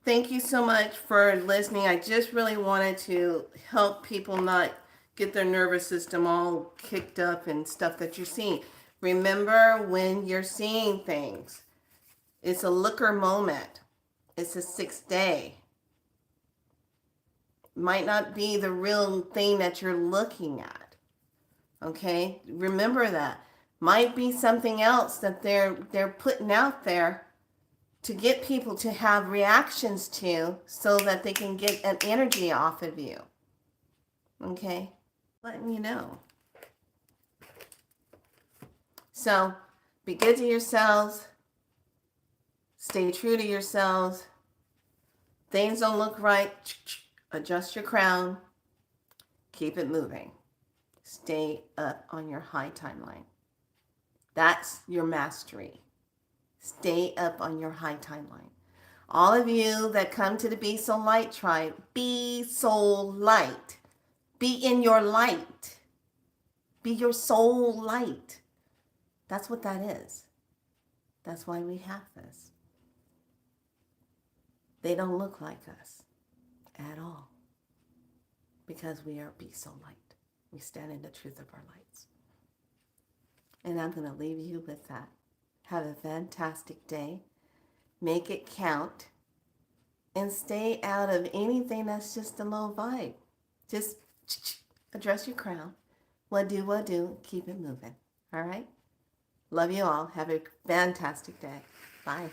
Thank you so much for listening. I just really wanted to help people not get their nervous system all kicked up and stuff that you're seeing. Remember, when you're seeing things, it's a looker moment. It's a 6th day. Might not be the real thing that you're looking at. Okay? Remember that. Might be something else that they're putting out there to get people to have reactions to, so that they can get an energy off of you. Okay? Letting you know. So, be good to yourselves. Stay true to yourselves. Things don't look right. Adjust your crown. Keep it moving. Stay up on your high timeline. That's your mastery. Stay up on your high timeline. All of you that come to the Be So Light tribe, be so light. Be in your light. Be your soul light. That's what that is. That's why we have this. They don't look like us at all, because we are Be So Light. We stand in the truth of our lights. And I'm going to leave you with that. Have a fantastic day. Make it count. And stay out of anything that's just a low vibe. Just address your crown. What do. Keep it moving. All right? Love you all. Have a fantastic day. Bye.